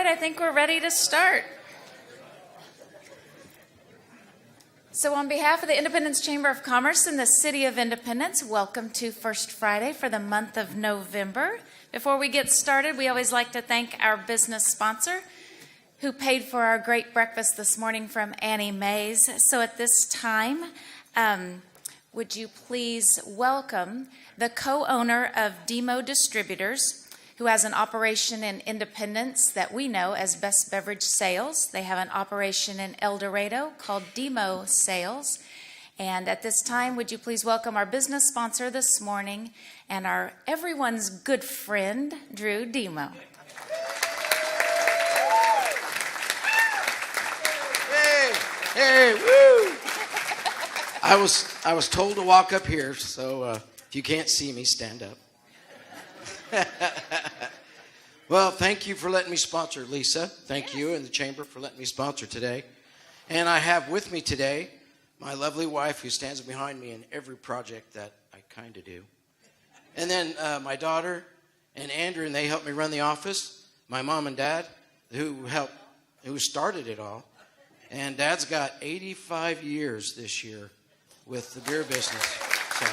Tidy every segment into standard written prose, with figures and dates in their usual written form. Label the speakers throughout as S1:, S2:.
S1: I think we're ready to start. So on behalf of the Independence Chamber of Commerce in the City of Independence, welcome to First Friday for the month of November. Before we get started, we always like to thank our business sponsor who paid for our great breakfast this morning from Annie Mae's. So at this time, would you please welcome the co-owner of Demo Distributors, who has an operation in Independence that we know as Best Beverage Sales. They have an operation in El Dorado called Demo Sales. And at this time, would you please welcome our business sponsor this morning and our everyone's good friend, Drew Demo.
S2: Hey, woo! I was told to walk up here, so if you can't see me, stand up. Well, thank you for letting me sponsor, Lisa. Thank you and the Chamber for letting me sponsor today. And I have with me today my lovely wife who stands behind me in every project that I kind of do. And then my daughter and Andrew, and they help me run the office. My mom and dad who started it all. And Dad's got 85 years this year with the beer business. So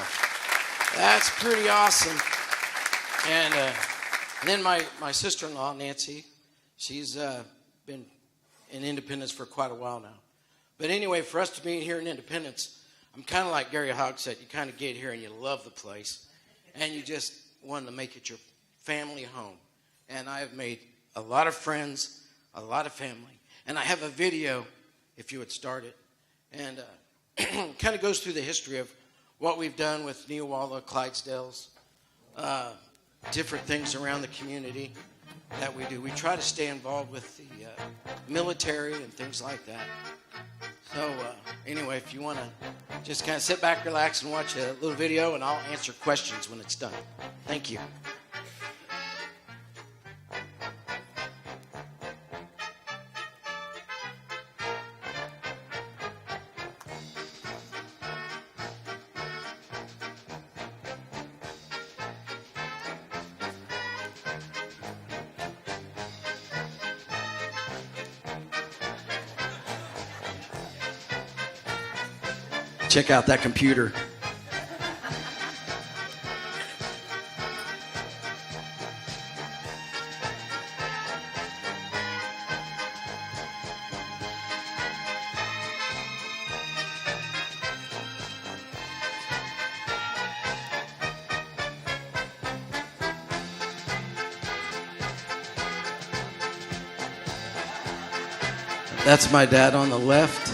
S2: that's pretty awesome. And then my sister-in-law, Nancy, she's been in Independence for quite a while now. But anyway, for us to be here in Independence, I'm kind of like Gary Hogg said, you kind of get here and you love the place. And you just want to make it your family home. And I have made a lot of friends, a lot of family. And I have a video, if you would start it. And kind of goes through the history of what we've done with Neowalla, Clydesdales, different things around the community that we do. We try to stay involved with the military and things like that. So anyway, if you want to just kind of sit back, relax, and watch a little video, and I'll answer questions when it's done. Thank you. Check out that computer. That's my dad on the left.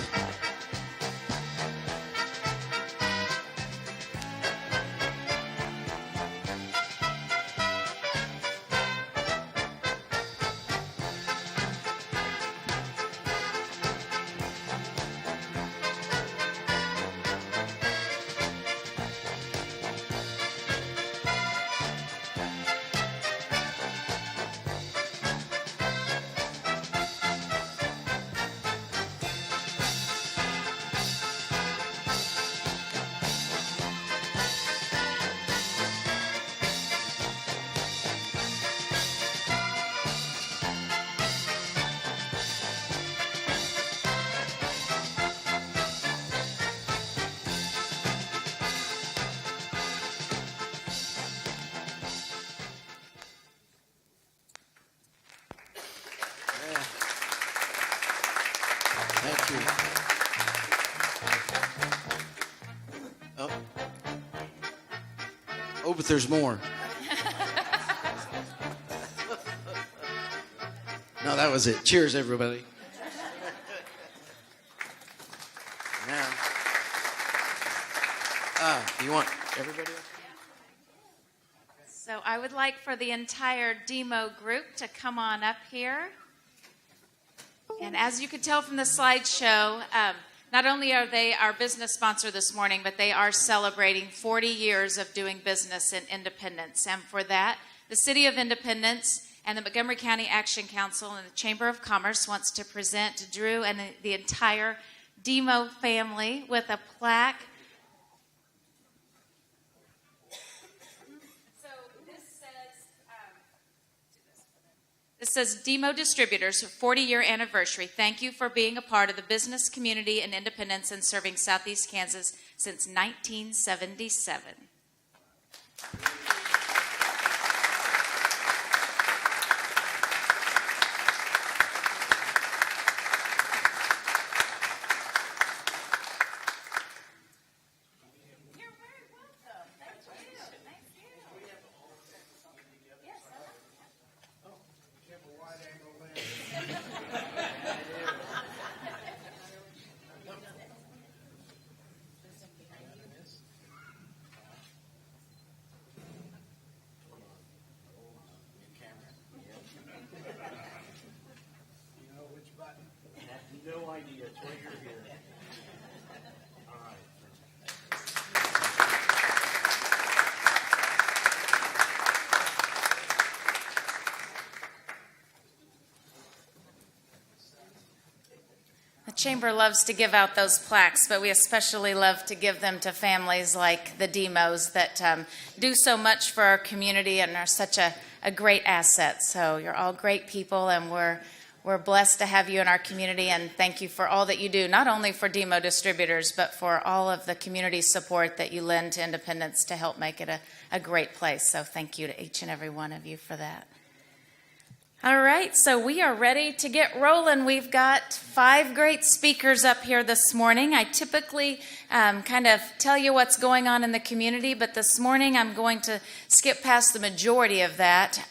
S2: Thank you. Oh, but there's more. No, that was it. Cheers, everybody. Now, do you want everybody?
S1: So I would like for the entire Demo group to come on up here. And as you could tell from the slideshow, not only are they our business sponsor this morning, but they are celebrating 40 years of doing business in Independence. And for that, the City of Independence and the Montgomery County Action Council and the Chamber of Commerce wants to present Drew and the entire Demo family with a plaque. So this says, This says, Demo Distributors 40-year anniversary. Thank you for being a part of the business community in Independence and serving Southeast Kansas since 1977.
S2: No idea. It's right here. All right.
S1: The Chamber loves to give out those plaques, but we especially love to give them to families like the Demos that do so much for our community and are such a great asset. So you're all great people, and we're blessed to have you in our community, and thank you for all that you do, not only for Demo Distributors, but for all of the community support that you lend to Independence to help make it a great place. So thank you to each and every one of you for that. All right, so we are ready to get rolling. We've got 5 great speakers up here this morning. I typically kind of tell you what's going on in the community, but this morning I'm going to skip past the majority of that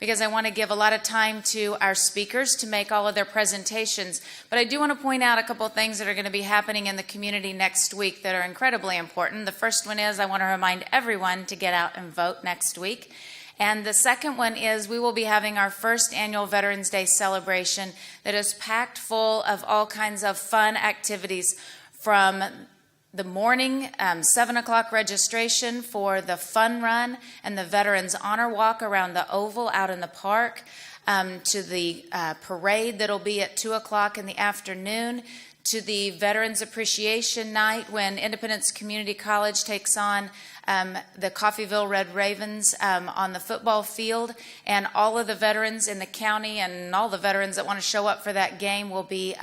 S1: because I want to give a lot of time to our speakers to make all of their presentations. But I do want to point out a couple things that are going to be happening in the community next week that are incredibly important. The first one is I want to remind everyone to get out and vote next week. And the second one is we will be having our first annual Veterans Day celebration that is packed full of all kinds of fun activities, from the morning 7 o'clock registration for the fun run and the Veterans Honor Walk around the Oval out in the park, to the parade that'll be at 2 o'clock in the afternoon, to the Veterans Appreciation Night when Independence Community College takes on the Coffeyville Red Ravens on the football field, and all of the veterans in the county and all the veterans that want to show up for that game will be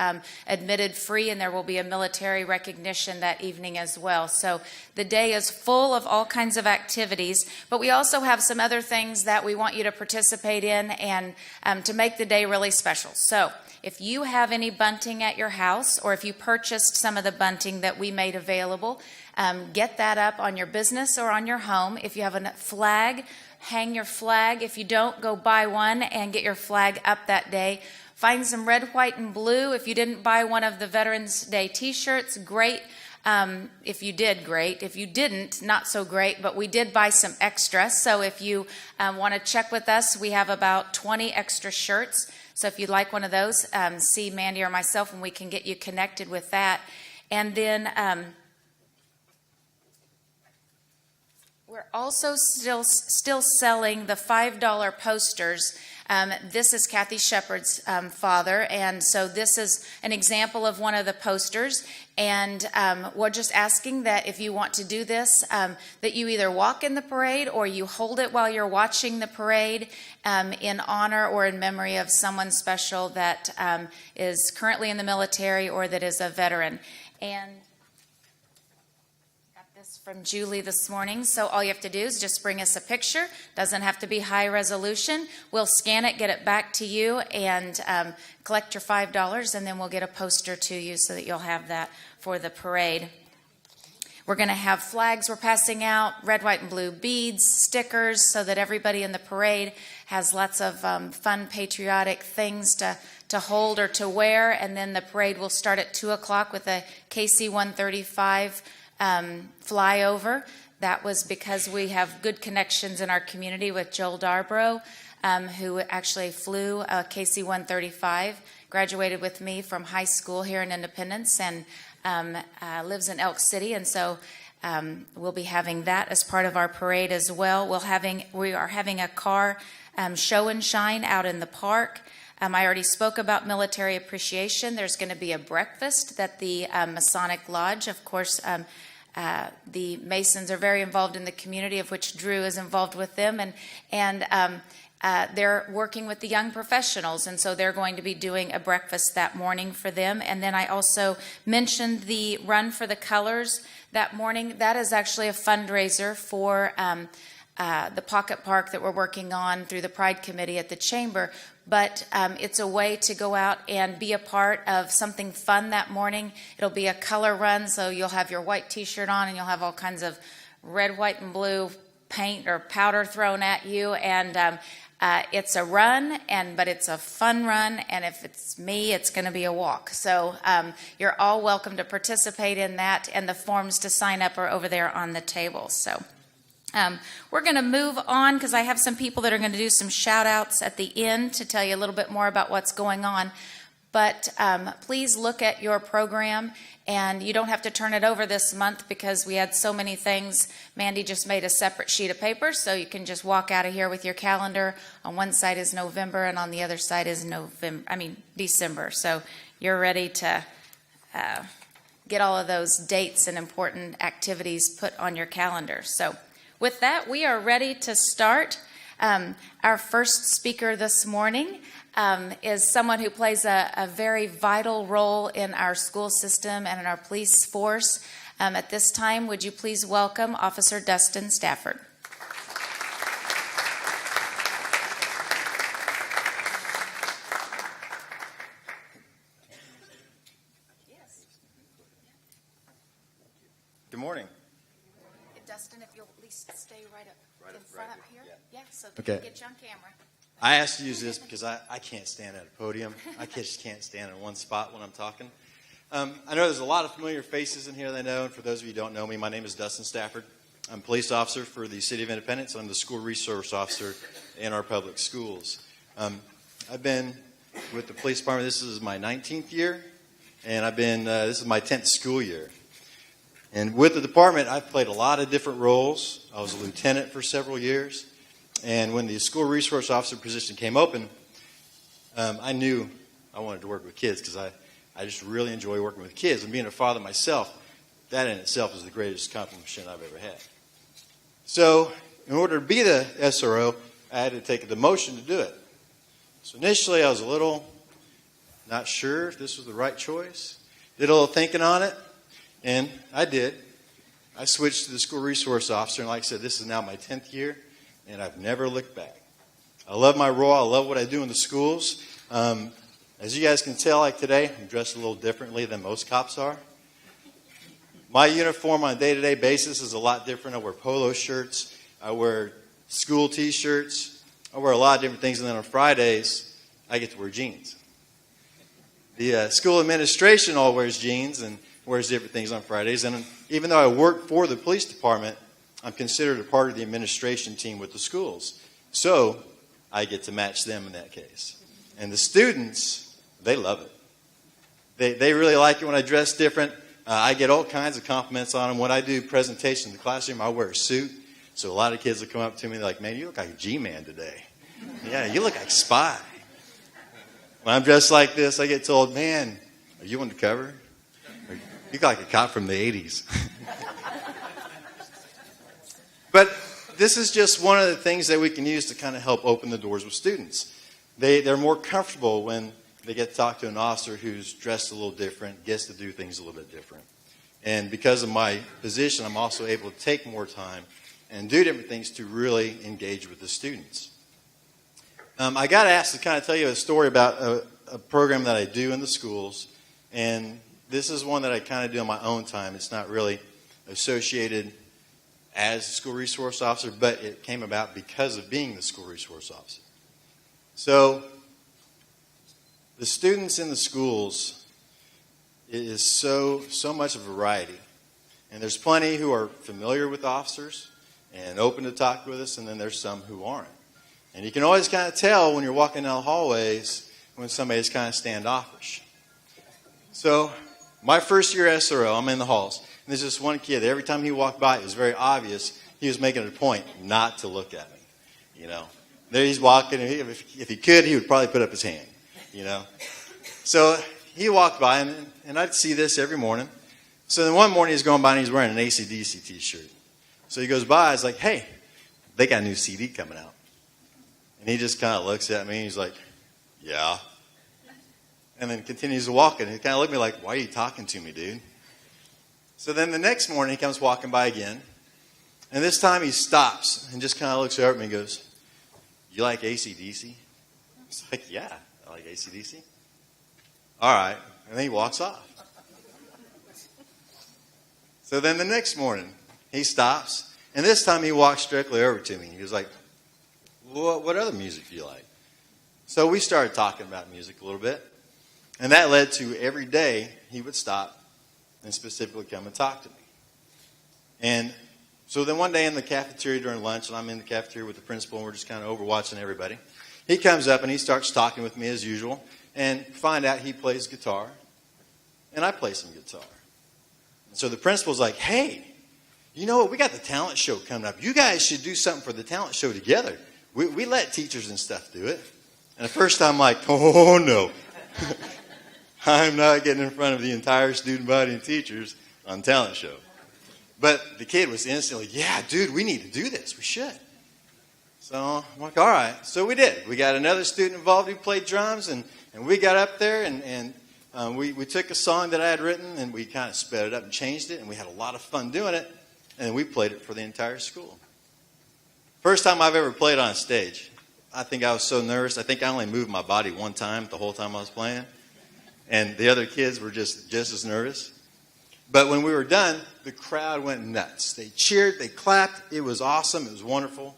S1: admitted free, and there will be a military recognition that evening as well. So the day is full of all kinds of activities, but we also have some other things that we want you to participate in and to make the day really special. So if you have any bunting at your house, or if you purchased some of the bunting that we made available, get that up on your business or on your home. If you have a flag, hang your flag. If you don't, go buy one and get your flag up that day. Find some red, white, and blue. If you didn't buy one of the Veterans Day t-shirts, great. If you did, great. If you didn't, not so great, but we did buy some extra. So if you want to check with us, we have about 20 extra shirts. So if you'd like one of those, see Mandy or myself, and we can get you connected with that. And then we're also still selling the $5 posters. This is Kathy Shepard's father, and so this is an example of one of the posters. And we're just asking that if you want to do this, that you either walk in the parade or you hold it while you're watching the parade in honor or in memory of someone special that is currently in the military or that is a veteran. And from Julie this morning. So all you have to do is just bring us a picture. Doesn't have to be high resolution. We'll scan it, get it back to you, and collect your $5, and then we'll get a poster to you so that you'll have that for the parade. We're going to have flags we're passing out, red, white, and blue beads, stickers, so that everybody in the parade has lots of fun patriotic things to hold or to wear. And then the parade will start at 2 o'clock with a KC-135 flyover. That was because we have good connections in our community with Joel Darbrough, who actually flew a KC-135, graduated with me from high school here in Independence, and lives in Elk City. And so we'll be having that as part of our parade as well. We are having a car show and shine out in the park. I already spoke about military appreciation. There's going to be a breakfast that the Masonic Lodge, of course, the Masons are very involved in the community, of which Drew is involved with them. And they're working with the young professionals, and so they're going to be doing a breakfast that morning for them. And then I also mentioned the Run for the Colors that morning. That is actually a fundraiser for the Pocket Park that we're working on through the Pride Committee at the Chamber. But it's a way to go out and be a part of something fun that morning. It'll be a color run, so you'll have your white T-shirt on, and you'll have all kinds of red, white, and blue paint or powder thrown at you, and it's a run, but it's a fun run, and if it's me, it's going to be a walk. So you're all welcome to participate in that, and the forms to sign up are over there on the table. So we're going to move on because I have some people that are going to do some shout-outs at the end to tell you a little bit more about what's going on. But please look at your program, and you don't have to turn it over this month because we had so many things. Mandy just made a separate sheet of paper, so you can just walk out of here with your calendar. On one side is November, and on the other side is December. So you're ready to get all of those dates and important activities put on your calendar. So with that, we are ready to start. Our first speaker this morning is someone who plays a very vital role in our school system and in our police force. At this time, would you please welcome Officer Dustin Stafford.
S3: Good morning.
S1: Dustin, if you'll at least stay right in front up here. Yeah, so
S3: Okay.
S1: we can get you on camera.
S3: I asked to use this because I can't stand at a podium. I just can't stand in one spot when I'm talking. I know there's a lot of familiar faces in here that I know, and for those of you who don't know me, my name is Dustin Stafford. I'm a police officer for the City of Independence, and I'm the school resource officer in our public schools. I've been with the police department. This is my 19th year, and this is my 10th school year. And with the department, I've played a lot of different roles. I was a lieutenant for several years. And when the school resource officer position came open, I knew I wanted to work with kids because I just really enjoy working with kids. And being a father myself, that in itself is the greatest accomplishment I've ever had. So in order to be the SRO, I had to take a demotion to do it. So initially, I was a little not sure if this was the right choice. Did a little thinking on it. And I did. I switched to the school resource officer, and like I said, this is now my 10th year, and I've never looked back. I love my role. I love what I do in the schools. As you guys can tell, like today, I'm dressed a little differently than most cops are. My uniform on a day-to-day basis is a lot different. I wear polo shirts. I wear school T-shirts. I wear a lot of different things, and then on Fridays, I get to wear jeans. The school administration all wears jeans and wears different things on Fridays. And even though I work for the police department, I'm considered a part of the administration team with the schools. So I get to match them in that case. And the students, they love it. They really like it when I dress different. I get all kinds of compliments on them. When I do presentations in the classroom, I wear a suit. So a lot of kids will come up to me and they're like, man, you look like a G-man today. Yeah, you look like Spy. When I'm dressed like this, I get told, man, are you undercover? You look like a cop from the 80s. But this is just one of the things that we can use to kind of help open the doors with students. They're more comfortable when they get to talk to an officer who's dressed a little different, gets to do things a little bit different. And because of my position, I'm also able to take more time and do different things to really engage with the students. I got asked to kind of tell you a story about a program that I do in the schools. And this is one that I kind of do on my own time. It's not really associated as a school resource officer, but it came about because of being the school resource officer. So the students in the schools, it is so much of a variety. And there's plenty who are familiar with officers and open to talk with us, and then there's some who aren't. And you can always kind of tell when you're walking down the hallways when somebody's kind of standoffish. So my first year SRO, I'm in the halls, and there's this one kid. Every time he walked by, it was very obvious he was making it a point not to look at me. You know, there he's walking, and if he could, he would probably put up his hand. You know, so he walked by, and I'd see this every morning. So then one morning he's going by, and he's wearing an AC/DC T-shirt. So he goes by, he's like, "Hey, they got a new CD coming out." And he just kind of looks at me and he's like, yeah. And then continues to walk. And he kind of looked at me like, why are you talking to me, dude? So then the next morning he comes walking by again. And this time he stops and just kind of looks over at me and goes, you like AC/DC? I was like, yeah, I like AC/DC. All right. And then he walks off. So then the next morning he stops. And this time he walks directly over to me. He was like, what other music do you like? So we started talking about music a little bit. And that led to every day he would stop and specifically come and talk to me. And so then one day in the cafeteria during lunch, and I'm in the cafeteria with the principal, and we're just kind of overwatching everybody. He comes up and he starts talking with me as usual, and find out he plays guitar, and I play some guitar. And so the principal's like, hey, you know what? We got the talent show coming up. You guys should do something for the talent show together. We let teachers and stuff do it. And at first I'm like, oh, no. I'm not getting in front of the entire student body and teachers on talent show. But the kid was instantly, yeah, dude, we need to do this. We should. So I'm like, all right. So we did. We got another student involved who played drums, and we got up there, and we took a song that I had written, and we kind of sped it up and changed it, and we had a lot of fun doing it, and we played it for the entire school. First time I've ever played on stage. I think I was so nervous. I think I only moved my body one time the whole time I was playing. And the other kids were just as nervous. But when we were done, the crowd went nuts. They cheered, they clapped. It was awesome. It was wonderful.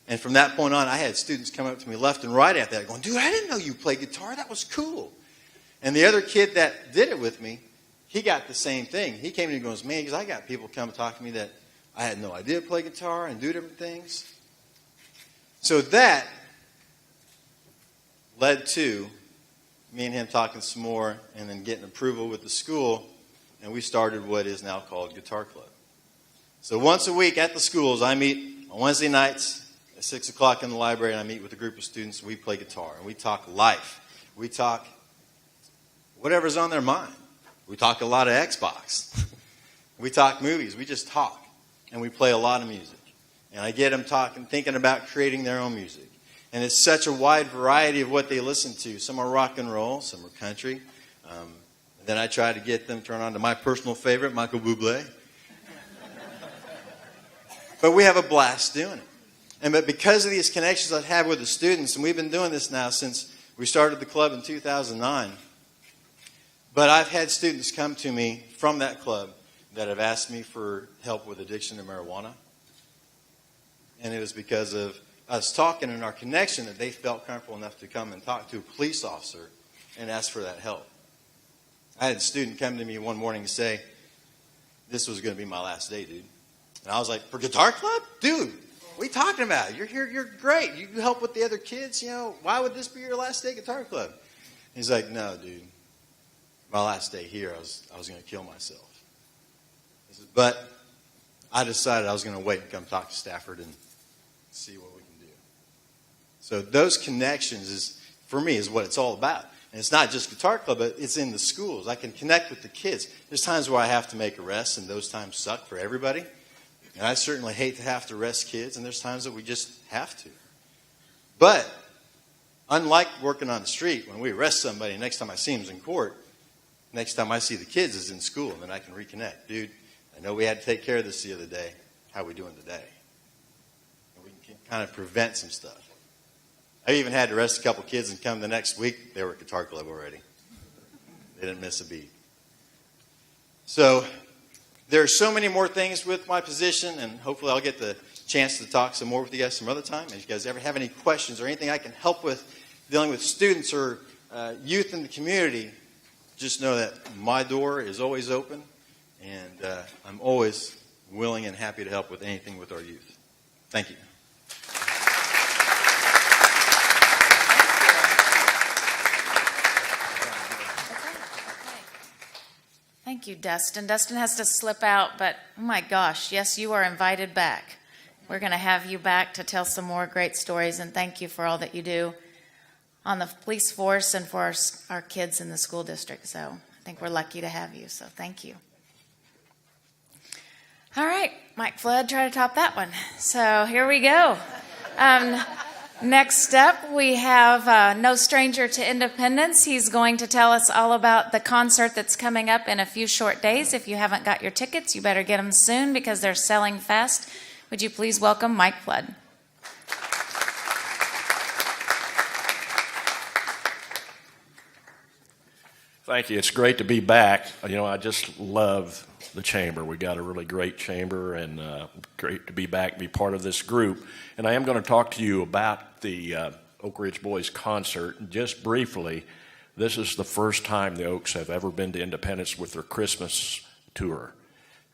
S3: And from that point on, I had students come up to me left and right after that going, dude, I didn't know you played guitar. That was cool. And the other kid that did it with me, he got the same thing. He came to me and goes, man, because I got people come talk to me that I had no idea to play guitar and do different things. So that led to me and him talking some more and then getting approval with the school, and we started what is now called Guitar Club. So once a week at the schools, I meet on Wednesday nights at 6 o'clock in the library, and I meet with a group of students, and we play guitar, and we talk life. We talk whatever's on their mind. We talk a lot of Xbox. We talk movies. We just talk, and we play a lot of music. And I get them talking, thinking about creating their own music. And it's such a wide variety of what they listen to. Some are rock and roll, some are country. Then I try to get them turned on to my personal favorite, Michael Bublé. But we have a blast doing it. But because of these connections I've had with the students, and we've been doing this now since we started the club in 2009, but I've had students come to me from that club that have asked me for help with addiction to marijuana. And it was because of us talking and our connection that they felt comfortable enough to come and talk to a police officer and ask for that help. I had a student come to me one morning and say, this was going to be my last day, dude. And I was like, for Guitar Club? Dude, what are you talking about? You're here, you're great. You help with the other kids, Why would this be your last day at Guitar Club? He's like, no, dude. My last day here, I was going to kill myself. I said, but I decided I was going to wait and come talk to Stafford and see what we can do. So those connections for me is what it's all about. And it's not just Guitar Club, but it's in the schools. I can connect with the kids. There's times where I have to make arrests, and those times suck for everybody. And I certainly hate to have to arrest kids, and there's times that we just have to. But unlike working on the street, when we arrest somebody, next time I see them is in court, next time I see the kids is in school, and then I can reconnect. Dude, I know we had to take care of this the other day. How are we doing today? And we can kind of prevent some stuff. I even had to arrest a couple kids and come the next week. They were at Guitar Club already. They didn't miss a beat. So there are so many more things with my position, and hopefully I'll get the chance to talk some more with you guys some other time. If you guys ever have any questions or anything I can help with dealing with students or youth in the community, just know that my door is always open, and I'm always willing and happy to help with anything with our youth. Thank you.
S1: Thank you, Dustin. Dustin has to slip out, but oh my gosh, yes, you are invited back. We're going to have you back to tell some more great stories, and thank you for all that you do on the police force and for our kids in the school district. So I think we're lucky to have you, so thank you. All right, Mike Flood, try to top that one. So here we go. Next up, we have no stranger to Independence. He's going to tell us all about the concert that's coming up in a few short days. If you haven't got your tickets, you better get them soon because they're selling fast. Would you please welcome Mike Flood?
S4: Thank you. It's great to be back. You know, I just love the chamber. We got a really great chamber, and great to be back and be part of this group. And I am going to talk to you about the Oak Ridge Boys concert. Just briefly, this is the first time the Oaks have ever been to Independence with their Christmas tour,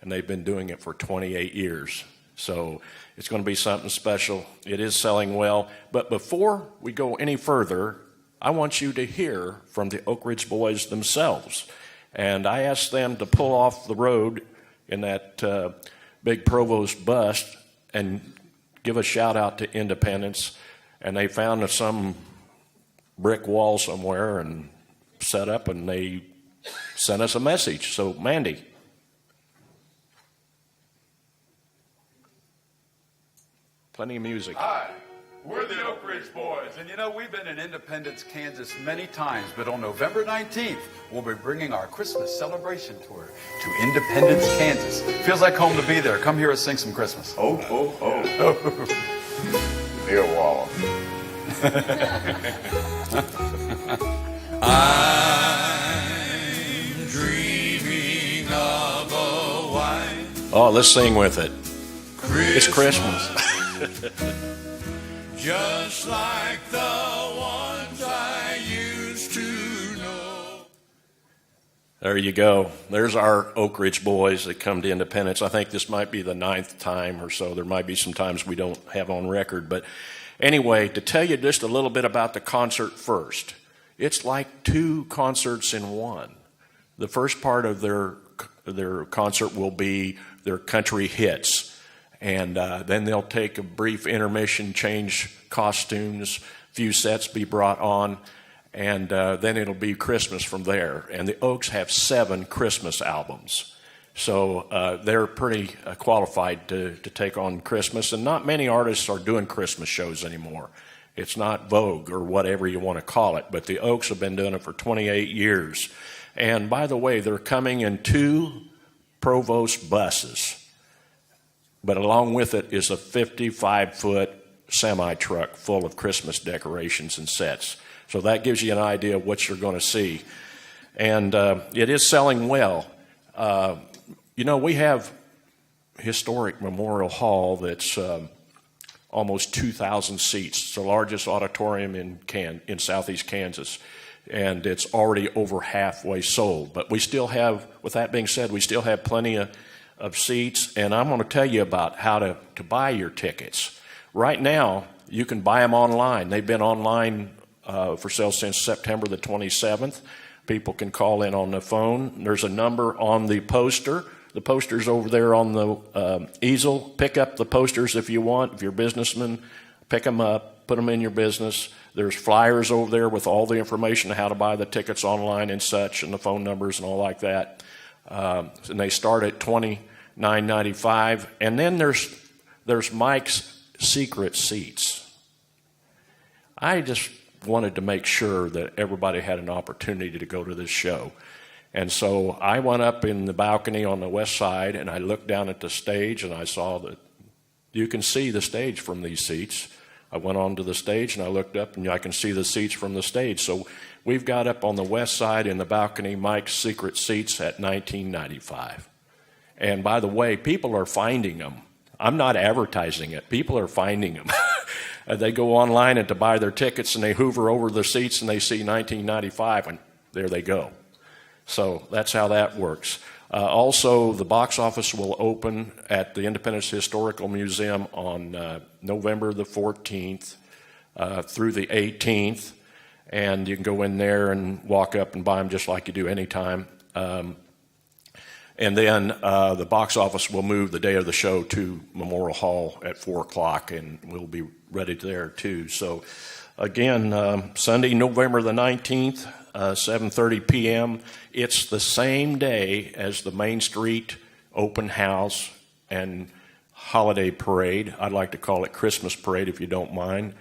S4: and they've been doing it for 28 years. So it's going to be something special. It is selling well. But before we go any further, I want you to hear from the Oak Ridge Boys themselves. And I asked them to pull off the road in that big Provost bus and give a shout out to Independence. And they found some brick wall somewhere and set up, and they sent us a message. So, Mandy. Plenty of music.
S5: Hi, we're the Oak Ridge Boys, and you know, we've been in Independence, Kansas many times, but on November 19th, we'll be bringing our Christmas celebration tour to Independence, Kansas. Feels like home to be there. Come hear us sing some Christmas.
S6: Oh, oh, oh. Neil Waller.
S5: I'm dreaming of a white
S4: Oh, let's sing with it. It's Christmas.
S5: just like the ones I used to know.
S4: There you go. There's our Oak Ridge Boys that come to Independence. I think this might be the 9th time or so. There might be some times we don't have on record. But anyway, to tell you just a little bit about the concert first, it's like 2 concerts in one. The first part of their concert will be their country hits. And then they'll take a brief intermission, change costumes, few sets be brought on, and then it'll be Christmas from there. And the Oaks have 7 Christmas albums. So they're pretty qualified to take on Christmas. And not many artists are doing Christmas shows anymore. It's not Vogue or whatever you want to call it, but the Oaks have been doing it for 28 years. And by the way, they're coming in 2 Provost buses. But along with it is a 55-foot semi-truck full of Christmas decorations and sets. So that gives you an idea of what you're going to see. And it is selling well. You know, we have historic Memorial Hall that's almost 2,000 seats. It's the largest auditorium in southeast Kansas. And it's already over halfway sold. But we still have, with that being said, we still have plenty of seats, and I'm going to tell you about how to buy your tickets. Right now, you can buy them online. They've been online for sale since September the 27th. People can call in on the phone. There's a number on the poster. The poster's over there on the easel. Pick up the posters if you want. If you're a businessman, pick them up, put them in your business. There's flyers over there with all the information on how to buy the tickets online and such, and the phone numbers and all like that. And they start at $29.95, and then there's Mike's secret seats. I just wanted to make sure that everybody had an opportunity to go to this show, and so I went up in the balcony on the west side, and I looked down at the stage, and I saw that you can see the stage from these seats. I went onto the stage, and I looked up, and I can see the seats from the stage. So we've got up on the west side in the balcony Mike's secret seats at $19.95. And by the way, people are finding them. I'm not advertising it. People are finding them. They go online and to buy their tickets, and they hoover over the seats, and they see $19.95, and there they go. So that's how that works. Also, the box office will open at the Independence Historical Museum on November the 14th through the 18th. And you can go in there and walk up and buy them just like you do anytime. And then the box office will move the day of the show to Memorial Hall at 4 o'clock, and we'll be ready there too. So again, Sunday, November the 19th, 7:30 p.m. It's the same day as the Main Street open house and holiday parade. I'd like to call it Christmas parade if you don't mind.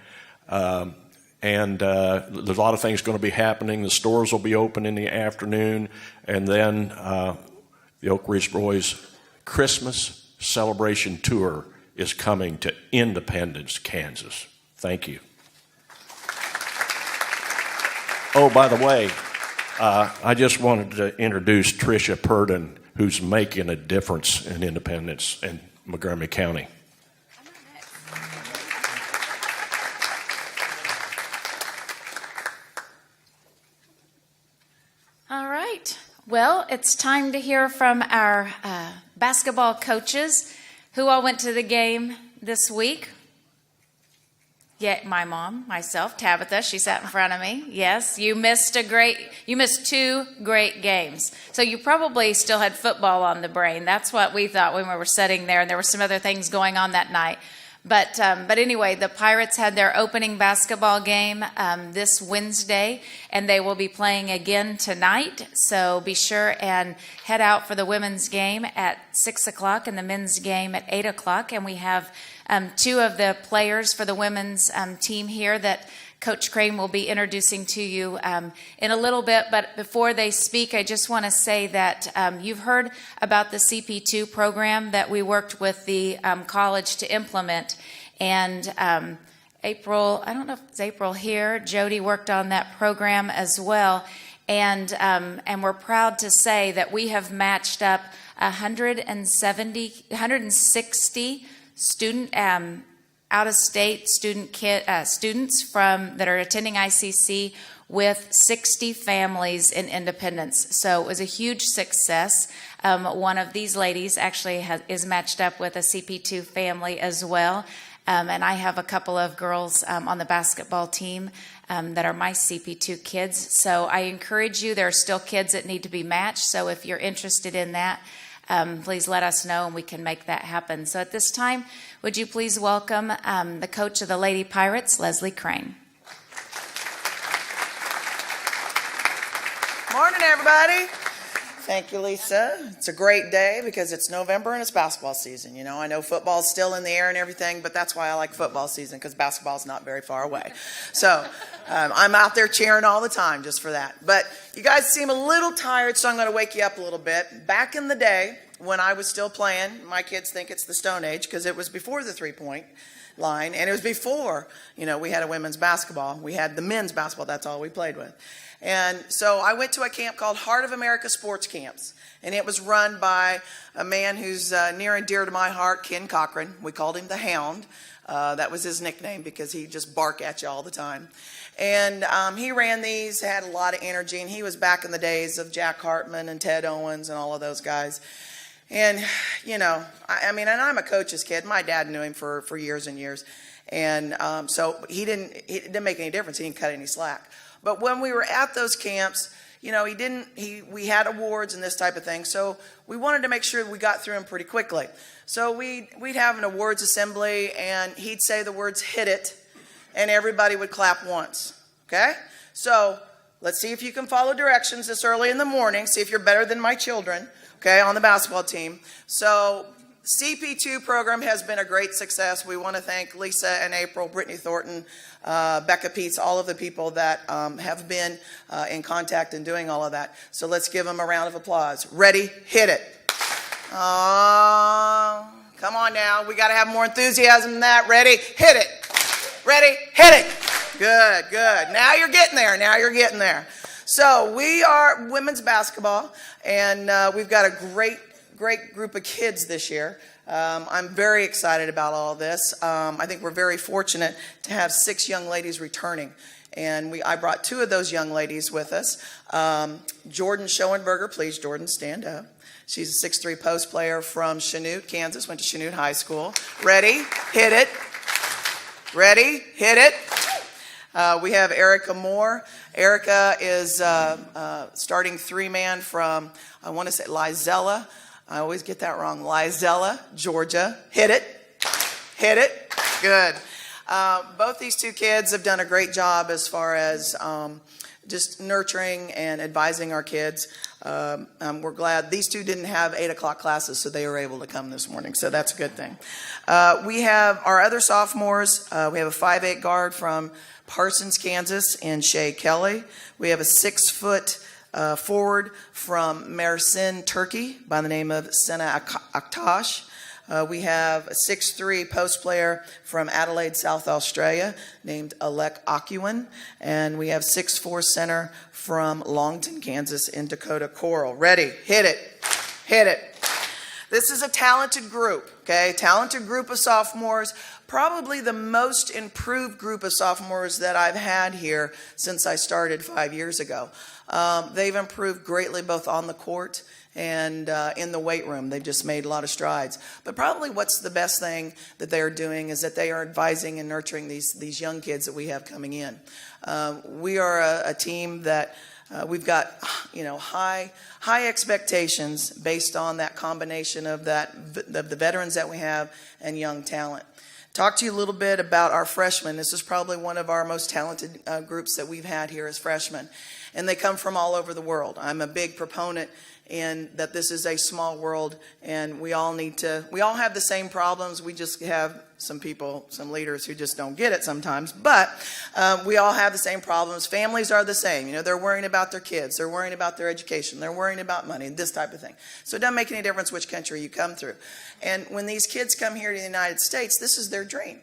S4: And there's a lot of things going to be happening. The stores will be open in the afternoon. And then the Oak Ridge Boys Christmas Celebration Tour is coming to Independence, Kansas. Thank you. Oh, by the way, I just wanted to introduce Tricia Purdon, who's making a difference in Independence and Montgomery County.
S1: All right. Well, it's time to hear from our basketball coaches. Who all went to the game this week? Yeah, my mom, myself, Tabitha, she sat in front of me. Yes, you missed 2 great games. So you probably still had football on the brain. That's what we thought when we were sitting there, and there were some other things going on that night. But anyway, the Pirates had their opening basketball game this Wednesday, and they will be playing again tonight. So be sure and head out for the women's game at 6 o'clock and the men's game at 8 o'clock. And we have 2 of the players for the women's team here that Coach Crane will be introducing to you in a little bit. But before they speak, I just want to say that you've heard about the CP2 program that we worked with the college to implement. And April, I don't know if it's April here, Jody worked on that program as well. And we're proud to say that we have matched up 160 student out-of-state students that are attending ICC with 60 families in Independence. So it was a huge success. One of these ladies actually is matched up with a CP2 family as well. And I have a couple of girls on the basketball team that are my CP2 kids. So I encourage you, there are still kids that need to be matched. So if you're interested in that, please let us know and we can make that happen. So at this time, would you please welcome the coach of the Lady Pirates, Leslie Crane.
S6: Morning, everybody. Thank you, Lisa. It's a great day because it's November and it's basketball season. You know, I know football's still in the air and everything, but that's why I like football season, because basketball's not very far away. So I'm out there cheering all the time just for that. But you guys seem a little tired, so I'm going to wake you up a little bit. Back in the day, when I was still playing, my kids think it's the Stone Age because it was before the three-point line, and it was before, we had a women's basketball. We had the men's basketball. That's all we played with. And so I went to a camp called Heart of America Sports Camps, and it was run by a man who's near and dear to my heart, Ken Cochran. We called him the Hound. That was his nickname because he'd just bark at you all the time. And he ran these, had a lot of energy, and he was back in the days of Jack Hartman and Ted Owens and all of those guys. And, and I'm a coach's kid. My dad knew him for years and years. And so it didn't make any difference. He didn't cut any slack. But when we were at those camps, we had awards and this type of thing. So we wanted to make sure we got through them pretty quickly. So we'd have an awards assembly, and he'd say the words, "hit it," and everybody would clap once. Okay? So let's see if you can follow directions this early in the morning. See if you're better than my children. Okay, on the basketball team. So CP2 program has been a great success. We want to thank Lisa and April, Brittany Thornton, Becca Peets, all of the people that have been in contact and doing all of that. So let's give them a round of applause. Ready? Hit it. Come on now. We got to have more enthusiasm than that. Ready? Hit it. Ready? Hit it. Good, good. Now you're getting there. So we are women's basketball, and we've got a great group of kids this year. I'm very excited about all this. I think we're very fortunate to have 6 young ladies returning. And I brought 2 of those young ladies with us. Jordan Schoenberger, please, Jordan, stand up. She's a 6'3" post player from Chanute, Kansas, went to Chanute High School. Ready? Hit it. Ready? Hit it. We have Erica Moore. Erica is starting 3-man from, I want to say, Lizella. I always get that wrong. Lizella, Georgia. Hit it. Hit it. Good. Both these 2 kids have done a great job as far as just nurturing and advising our kids. We're glad these two didn't have 8 o'clock classes, so they were able to come this morning, so that's a good thing. We have our other sophomores. We have a 5'8" guard from Parsons, Kansas, in Shay Kelly. We have a 6-foot forward from Mersin, Turkey, by the name of Sena Aktash. We have a 6'3" post player from Adelaide, South Australia, named Alec Akuan. And we have 6'4" center from Longton, Kansas, in Dakota Coral. Ready? Hit it. Hit it. This is a talented group, okay? Talented group of sophomores. Probably the most improved group of sophomores that I've had here since I started 5 years ago. They've improved greatly both on the court and in the weight room. They've just made a lot of strides. But probably what's the best thing that they are doing is that they are advising and nurturing these young kids that we have coming in. We are a team that we've got, high expectations based on that combination of the veterans that we have and young talent. Talk to you a little bit about our freshmen. This is probably one of our most talented groups that we've had here as freshmen. And they come from all over the world. I'm a big proponent in that this is a small world, and we all have the same problems. We just have some leaders who just don't get it sometimes. But we all have the same problems. Families are the same. They're worrying about their kids. They're worrying about their education. They're worrying about money, this type of thing. So it doesn't make any difference which country you come through. And when these kids come here to the United States, this is their dream.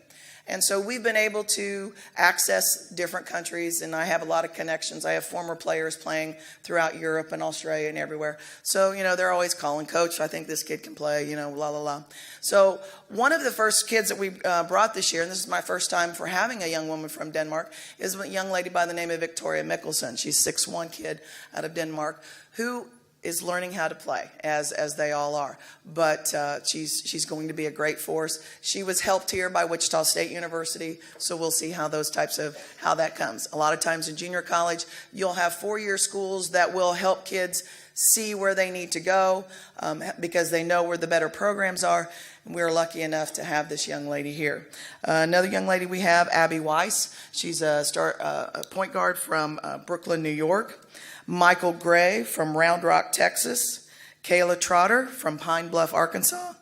S6: And so we've been able to access different countries, and I have a lot of connections. I have former players playing throughout Europe and Australia and everywhere. So, they're always calling, "Coach, I think this kid can play, la, la, la." So one of the first kids that we brought this year, and this is my first time for having a young woman from Denmark, is a young lady by the name of Victoria Mikkelsen. She's a 6'1" kid out of Denmark who is learning how to play, as they all are. But she's going to be a great force. She was helped here by Wichita State University, so we'll see how that comes. A lot of times in junior college, you'll have 4-year schools that will help kids see where they need to go because they know where the better programs are. And we're lucky enough to have this young lady here. Another young lady we have, Abby Weiss. She's a point guard from Brooklyn, New York. Michael Gray from Round Rock, Texas. Kayla Trotter from Pine Bluff, Arkansas.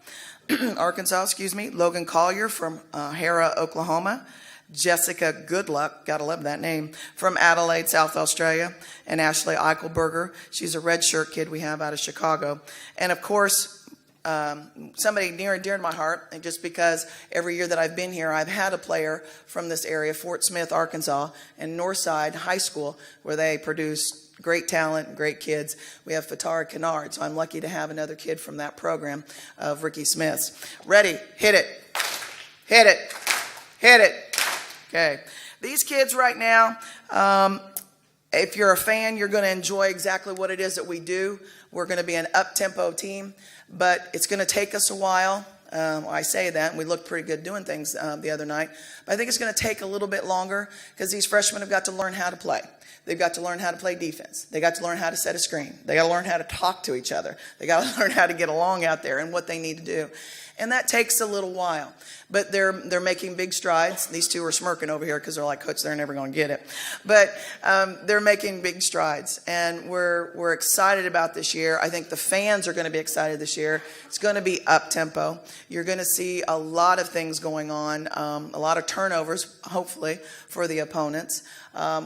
S6: Logan Collier from Hera, Oklahoma. Jessica Goodluck, gotta love that name, from Adelaide, South Australia. And Ashley Eichelberger. She's a redshirt kid we have out of Chicago. And of course, somebody near and dear to my heart, and just because every year that I've been here, I've had a player from this area, Fort Smith, Arkansas, and Northside High School, where they produce great talent, great kids. We have Fatara Kennard, so I'm lucky to have another kid from that program of Ricky Smith's. Ready? Hit it. Hit it. Hit it. Okay. These kids right now, if you're a fan, you're going to enjoy exactly what it is that we do. We're going to be an up-tempo team, but it's going to take us a while. I say that, and we looked pretty good doing things the other night. But I think it's going to take a little bit longer because these freshmen have got to learn how to play. They've got to learn how to play defense. They got to learn how to set a screen. They got to learn how to talk to each other. They got to learn how to get along out there and what they need to do. And that takes a little while. But they're making big strides. These two are smirking over here because they're like, "Coach, they're never going to get it." But they're making big strides. And we're excited about this year. I think the fans are going to be excited this year. It's going to be up-tempo. You're going to see a lot of things going on, a lot of turnovers, hopefully, for the opponents.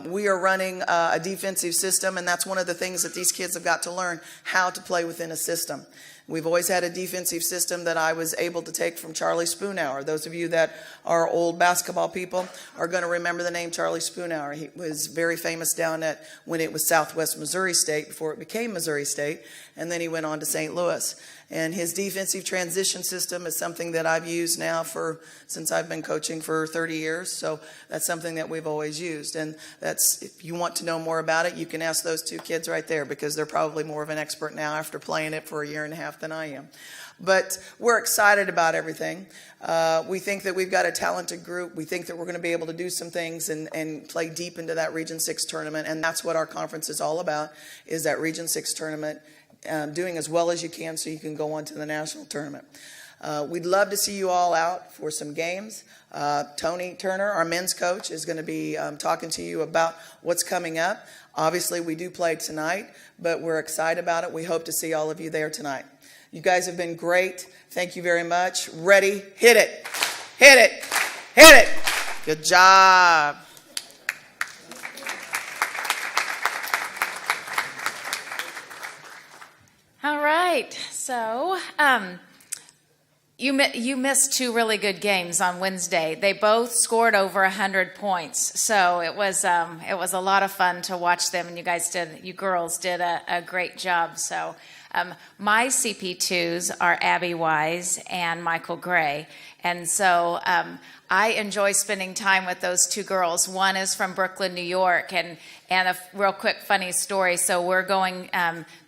S6: We are running a defensive system, and that's one of the things that these kids have got to learn, how to play within a system. We've always had a defensive system that I was able to take from Charlie Spoonhour. Those of you that are old basketball people are going to remember the name Charlie Spoonhour. He was very famous down at when it was Southwest Missouri State before it became Missouri State, and then he went on to St. Louis. And his defensive transition system is something that I've used now since I've been coaching for 30 years. So that's something that we've always used. And if you want to know more about it, you can ask those two kids right there because they're probably more of an expert now after playing it for a year and a half than I am. But we're excited about everything. We think that we've got a talented group. We think that we're going to be able to do some things and play deep into that Region 6 tournament. And that's what our conference is all about, is that Region 6 tournament. Doing as well as you can so you can go on to the national tournament. We'd love to see you all out for some games. Tony Turner, our men's coach, is going to be talking to you about what's coming up. Obviously, we do play tonight, but we're excited about it. We hope to see all of you there tonight. You guys have been great. Thank you very much. Ready? Hit it. Hit it. Hit it. Good job.
S1: All right. So, you missed two really good games on Wednesday. They both scored over 100 points, so it was a lot of fun to watch them. And you girls did a great job. So my CP2s are Abby Wise and Michael Gray, and so I enjoy spending time with those two girls. One is from Brooklyn, New York, and a real quick funny story. So we're going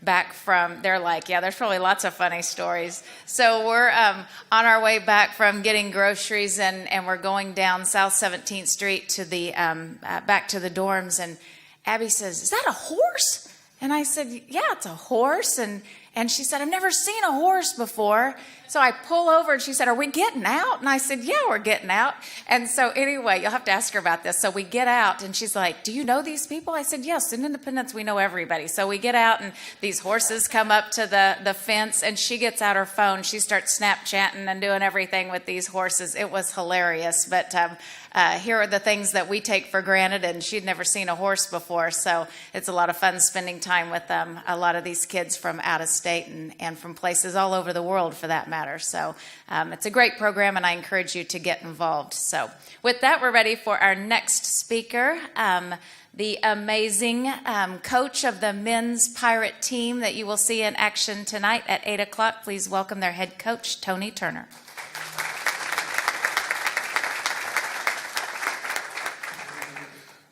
S1: back from, they're like, yeah, there's probably lots of funny stories. So we're on our way back from getting groceries, and we're going down South 17th Street to the back to the dorms, and Abby says, "Is that a horse?" And I said, "Yeah, it's a horse." And she said, "I've never seen a horse before." So I pull over and she said, "Are we getting out?" And I said, "Yeah, we're getting out." And so anyway, you'll have to ask her about this. So we get out and she's like, "Do you know these people?" I said, "Yes, in Independence we know everybody." So we get out and these horses come up to the fence, and she gets out her phone. She starts Snapchatting and doing everything with these horses. It was hilarious. But here are the things that we take for granted, and she'd never seen a horse before. So it's a lot of fun spending time with a lot of these kids from out of state and from places all over the world for that matter. So it's a great program, and I encourage you to get involved. So with that, we're ready for our next speaker, the amazing coach of the men's Pirate team that you will see in action tonight at 8 o'clock. Please welcome their head coach, Tony Turner.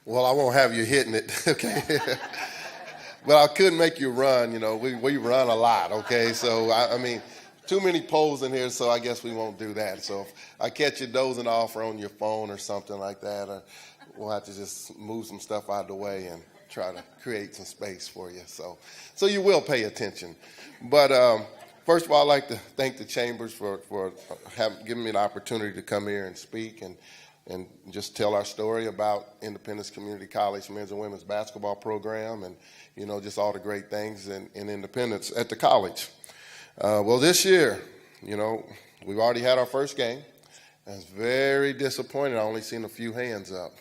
S7: Well, I won't have you hitting it, okay? But I couldn't make you run, we run a lot, okay? So, I mean, too many polls in here, so I guess we won't do that. So if I catch you dozing off or on your phone or something like that, or we'll have to just move some stuff out of the way and try to create some space for you. So you will pay attention. But first of all, I'd like to thank the Chambers for giving me the opportunity to come here and speak and just tell our story about Independence Community College men's and women's basketball program and, just all the great things in Independence at the college. Well, this year, we've already had our first game. I was very disappointed. I only seen a few hands up.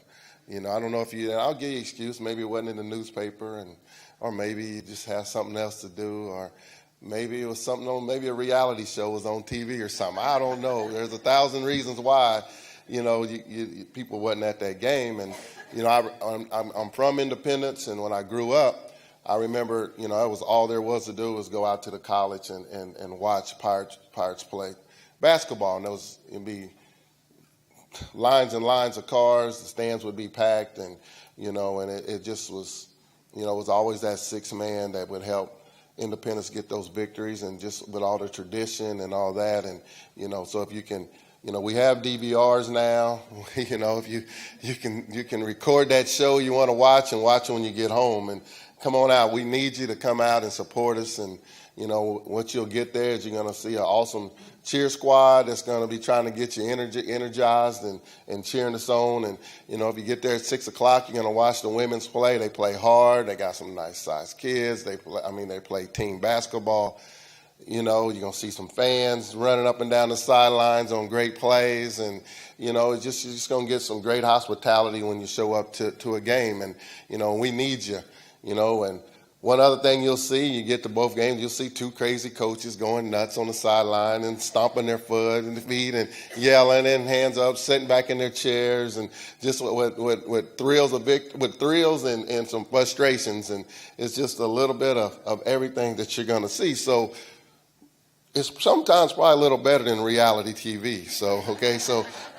S7: I don't know if I'll give you an excuse. Maybe it wasn't in the newspaper, or maybe you just had something else to do, or maybe it was something on, maybe a reality show was on TV or something. I don't know. There's 1,000 reasons why. People wasn't at that game, and I'm from Independence, and when I grew up, I remember that was all there was to do was go out to the college and watch Pirates play basketball, and it'd be lines and lines of cars. The stands would be packed, and and it just was it was always that sixth man that would help Independence get those victories, and just with all the tradition and all that, and so if you can. We have DVRs now. If you can record that show you want to watch and watch it when you get home. And come on out. We need you to come out and support us. And what you'll get there is you're going to see an awesome cheer squad that's going to be trying to get you energized and cheering us on. And if you get there at 6 o'clock, you're going to watch the women's play. They play hard. They got some nice sized kids. They play team basketball. You're going to see some fans running up and down the sidelines on great plays. And, you're just going to get some great hospitality when you show up to a game. And, we need you, And one other thing you'll see, you get to both games, you'll see two crazy coaches going nuts on the sideline and stomping their foot and feet and yelling and hands up, sitting back in their chairs, and just with thrills and some frustrations. And it's just a little bit of everything that you're going to see. So, it's sometimes probably a little better than reality TV. So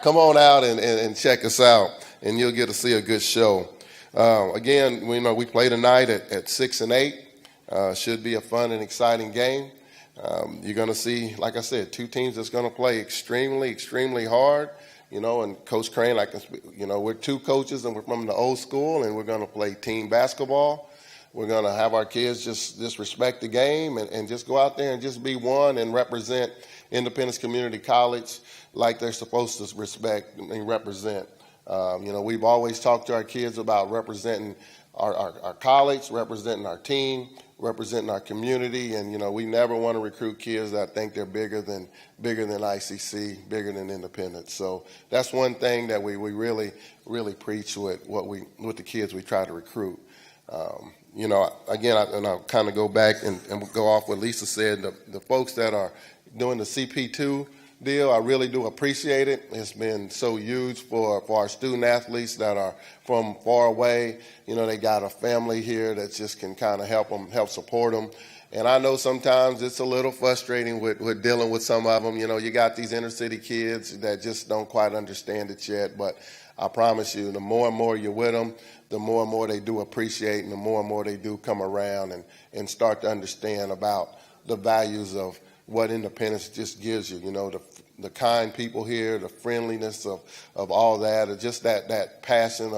S7: come on out and check us out, and you'll get to see a good show. Again, we play tonight at 6 and 8. Should be a fun and exciting game. You're going to see, like I said, two teams that's going to play extremely, extremely hard. And Coach Crane, we're two coaches, and we're from the old school, and we're going to play team basketball. We're going to have our kids just respect the game and just go out there and just be one and represent Independence Community College like they're supposed to respect and represent. We've always talked to our kids about representing our college, representing our team, representing our community, and we never want to recruit kids that think they're bigger than ICC, bigger than Independence. So that's one thing that we really preach with the kids we try to recruit. Again, I'll kind of go back and go off what Lisa said. The folks that are doing the CP2 deal, I really do appreciate it. It's been so huge for our student athletes that are from far away. They got a family here that just can kind of help support them. And I know sometimes it's a little frustrating with dealing with some of them. You got these inner city kids that just don't quite understand it yet. But I promise you, the more and more you're with them, the more and more they do appreciate, and the more and more they do come around and start to understand about the values of what Independence just gives you. The kind people here, the friendliness of all that, or just that passion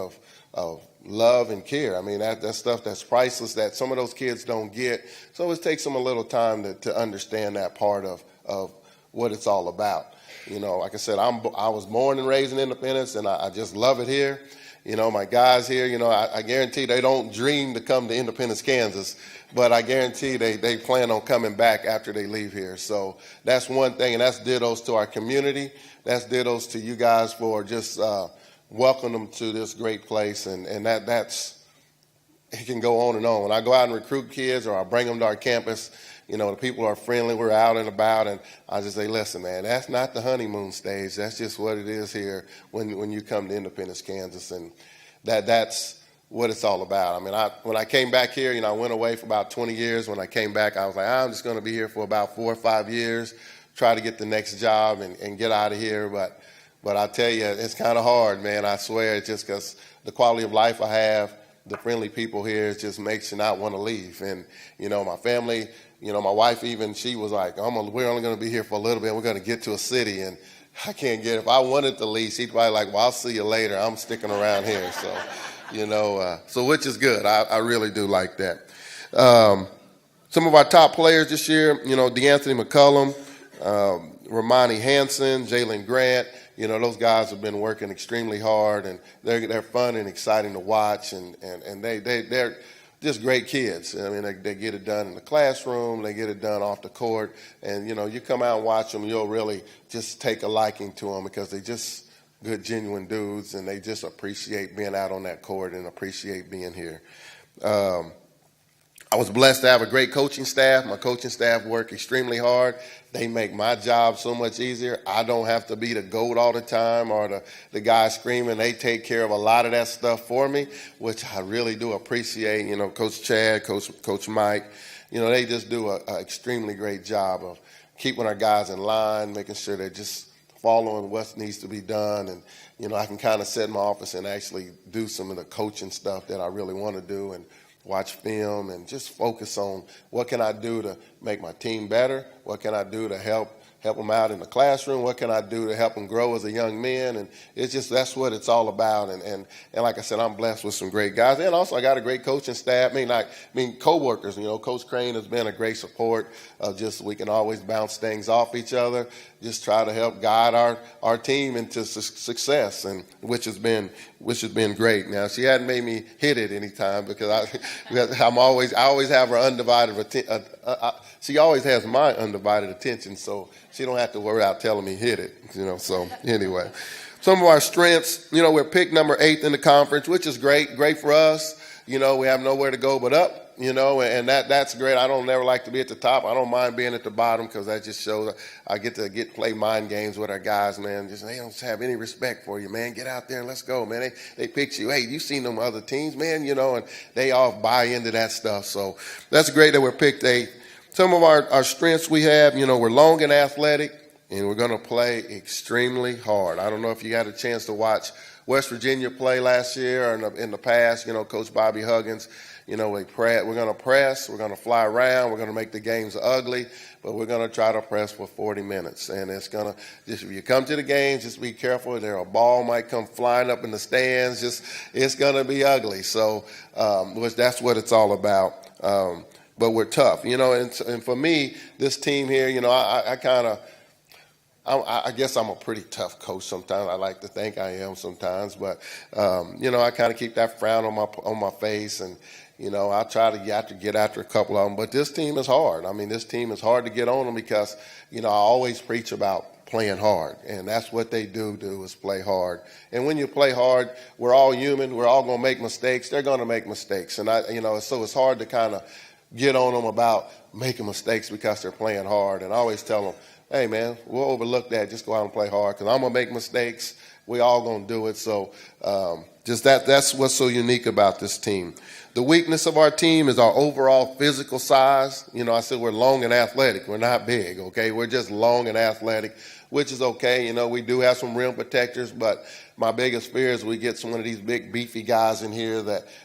S7: of love and care. I mean, that stuff that's priceless that some of those kids don't get. So it takes them a little time to understand that part of what it's all about. Like I said, I was born and raised in Independence, and I just love it here. My guys here, I guarantee they don't dream to come to Independence, Kansas, but I guarantee they plan on coming back after they leave here. So that's one thing, and that's dittos to our community. That's dittos to you guys for just welcoming them to this great place, and that's, it can go on and on. When I go out and recruit kids or I bring them to our campus, the people are friendly, we're out and about, and I just say, listen, man, that's not the honeymoon stage. That's just what it is here when you come to Independence, Kansas, and that's what it's all about. I mean, when I came back here, I went away for about 20 years. When I came back, I was like, I'm just going to be here for about 4 or 5 years, try to get the next job and get out of here. But I tell you, it's kind of hard, man. I swear, it's just because the quality of life I have, the friendly people here, it just makes you not want to leave. And, my family, my wife even, she was like, we're only going to be here for a little bit. We're going to get to a city. And I can't get it. If I wanted to leave, she'd probably like, well, I'll see you later. I'm sticking around here. So, so which is good. I really do like that. Some of our top players this year, DeAnthony McCullum, Romani Hanson, Jalen Grant, those guys have been working extremely hard, and they're fun and exciting to watch, and they're just great kids. I mean, they get it done in the classroom, they get it done off the court, and you come out and watch them, you'll really just take a liking to them because they just good, genuine dudes, and they just appreciate being out on that court and appreciate being here. I was blessed to have a great coaching staff. My coaching staff work extremely hard. They make my job so much easier. I don't have to be the GOAT all the time or the guy screaming. They take care of a lot of that stuff for me, which I really do appreciate. Coach Chad, Coach Mike, they just do an extremely great job of keeping our guys in line, making sure they're just following what needs to be done. And, I can kind of sit in my office and actually do some of the coaching stuff that I really want to do and watch film and just focus on what can I do to make my team better, what can I do to help them out in the classroom, what can I do to help them grow as a young man, and it's just that's what it's all about. And like I said, I'm blessed with some great guys, and also I got a great coaching staff. I mean co-workers. Coach Crane has been a great support. Just we can always bounce things off each other, just try to help guide our team into success, and which has been great. Now she hadn't made me hit it any time because I always have her undivided attention. She always has my undivided attention, so she don't have to worry about telling me hit it. So anyway, some of our strengths. We're picked number 8 in the conference, which is great for us. We have nowhere to go but up. And that's great. I don't never like to be at the top. I don't mind being at the bottom because that just shows I get to play mind games with our guys, man. They don't have any respect for you, man. Get out there and let's go, man. They pick you. Hey, you seen them other teams, man, and they all buy into that stuff. So that's great that we're picked 8. Some of our strengths we have, we're long and athletic, and we're going to play extremely hard. I don't know if you had a chance to watch West Virginia play last year or in the past, Coach Bobby Huggins. we're going to press, we're going to fly around, we're going to make the games ugly, but we're going to try to press for 40 minutes. And it's going to, just if you come to the games, just be careful. A ball might come flying up in the stands. It's going to be ugly. So that's what it's all about. But we're tough, and for me, this team here, I guess I'm a pretty tough coach sometimes. I like to think I am sometimes, but I kind of keep that frown on my face, and I try to get after a couple of them. But this team is hard. I mean, this team is hard to get on them because I always preach about playing hard, and that's what they do is play hard. And when you play hard, we're all human. We're all going to make mistakes. They're going to make mistakes, and so it's hard to kind of get on them about making mistakes because they're playing hard. And I always tell them, hey, man, we'll overlook that. Just go out and play hard because I'm going to make mistakes. We all going to do it. So that's what's so unique about this team. The weakness of our team is our overall physical size. I said we're long and athletic. We're not big, okay? We're just long and athletic, which is okay. We do have some rim protectors, but my biggest fear is we get one of these big, beefy guys in here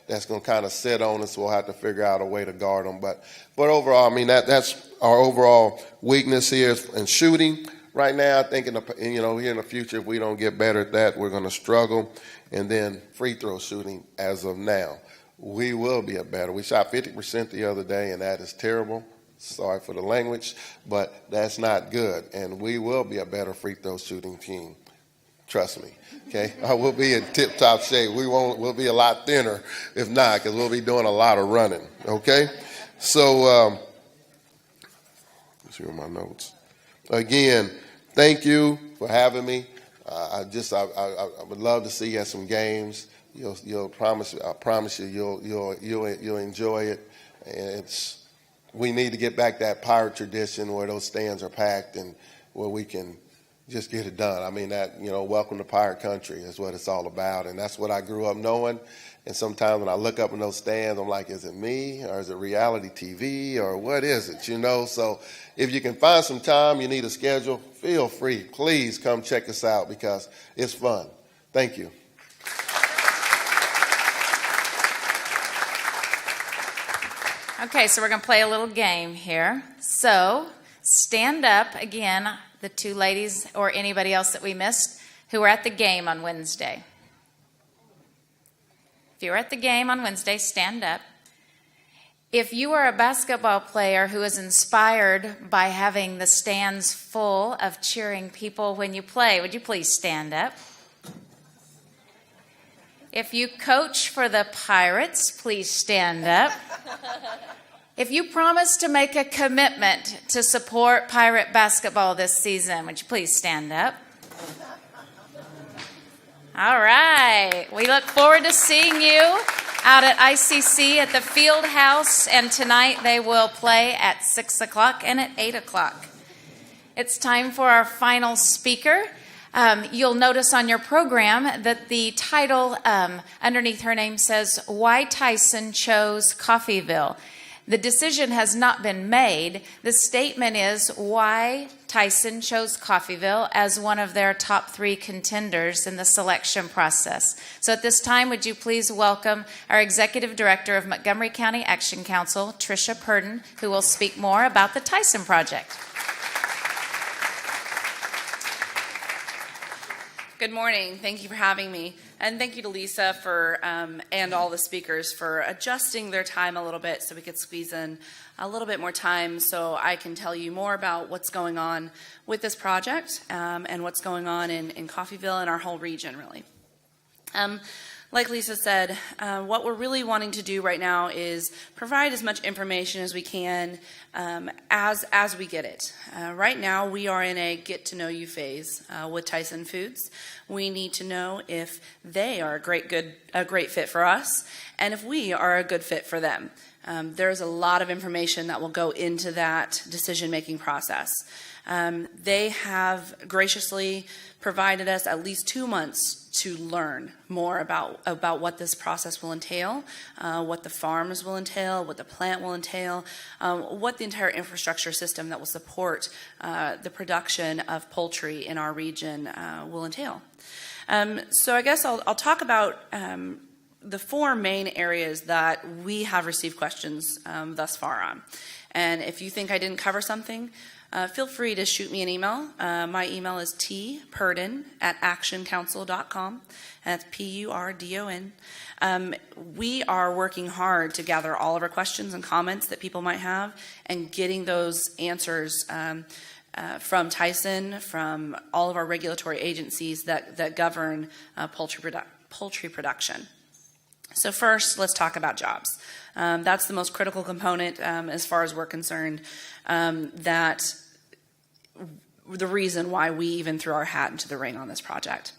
S7: that's going to kind of sit on us. We'll have to figure out a way to guard them. But overall, I mean, that's our overall weakness here in shooting. Right now, I think here in the future, if we don't get better at that, we're going to struggle. And then free throw shooting as of now, we will be better. We shot 50% the other day, and that is terrible. Sorry for the language, but that's not good. And we will be a better free throw shooting team. Trust me. Okay, we'll be in tip-top shape. We'll be a lot thinner if not, because we'll be doing a lot of running. Okay, so let's see my notes. Again, thank you for having me. I would love to see you at some games. I promise you, you'll enjoy it. And we need to get back that Pirate tradition where those stands are packed and where we can just get it done. I mean, welcome to Pirate Country is what it's all about, and that's what I grew up knowing. And sometimes when I look up in those stands, I'm like, is it me or is it reality TV or what is it? So if you can find some time, you need a schedule, feel free. Please come check us out because it's fun. Thank you.
S1: Okay, so we're going to play a little game here. So stand up again, the two ladies or anybody else that we missed who were at the game on Wednesday. If you were at the game on Wednesday, stand up. If you are a basketball player who is inspired by having the stands full of cheering people when you play, would you please stand up? If you coach for the Pirates, please stand up. If you promise to make a commitment to support Pirate basketball this season, would you please stand up? All right. We look forward to seeing you out at ICC at the Field House, and tonight they will play at 6 o'clock and at 8 o'clock. It's time for our final speaker. You'll notice on your program that the title underneath her name says, Why Tyson Chose Coffeyville. The decision has not been made. The statement is why Tyson chose Coffeyville as one of their top 3 contenders in the selection process. So at this time, would you please welcome our Executive Director of Montgomery County Action Council, Tricia Purdon, who will speak more about the Tyson Project.
S8: Good morning. Thank you for having me. And thank you to Lisa and all the speakers for adjusting their time a little bit so we could squeeze in a little bit more time so I can tell you more about what's going on with this project and what's going on in Coffeyville and our whole region, really. Like Lisa said, what we're really wanting to do right now is provide as much information as we can as we get it. Right now, we are in a get-to-know-you phase with Tyson Foods. We need to know if they are a great fit for us, and if we are a good fit for them. There's a lot of information that will go into that decision-making process. They have graciously provided us at least 2 months to learn more about what this process will entail, what the farms will entail, what the plant will entail, what the entire infrastructure system that will support the production of poultry in our region will entail. So I guess I'll talk about the four main areas that we have received questions thus far on. And if you think I didn't cover something, feel free to shoot me an email. My email is tpurdon@actioncouncil.com. That's Purdon. We are working hard to gather all of our questions and comments that people might have and getting those answers from Tyson, from all of our regulatory agencies that govern poultry production. So first, let's talk about jobs. That's the most critical component as far as we're concerned, that the reason why we even threw our hat into the ring on this project.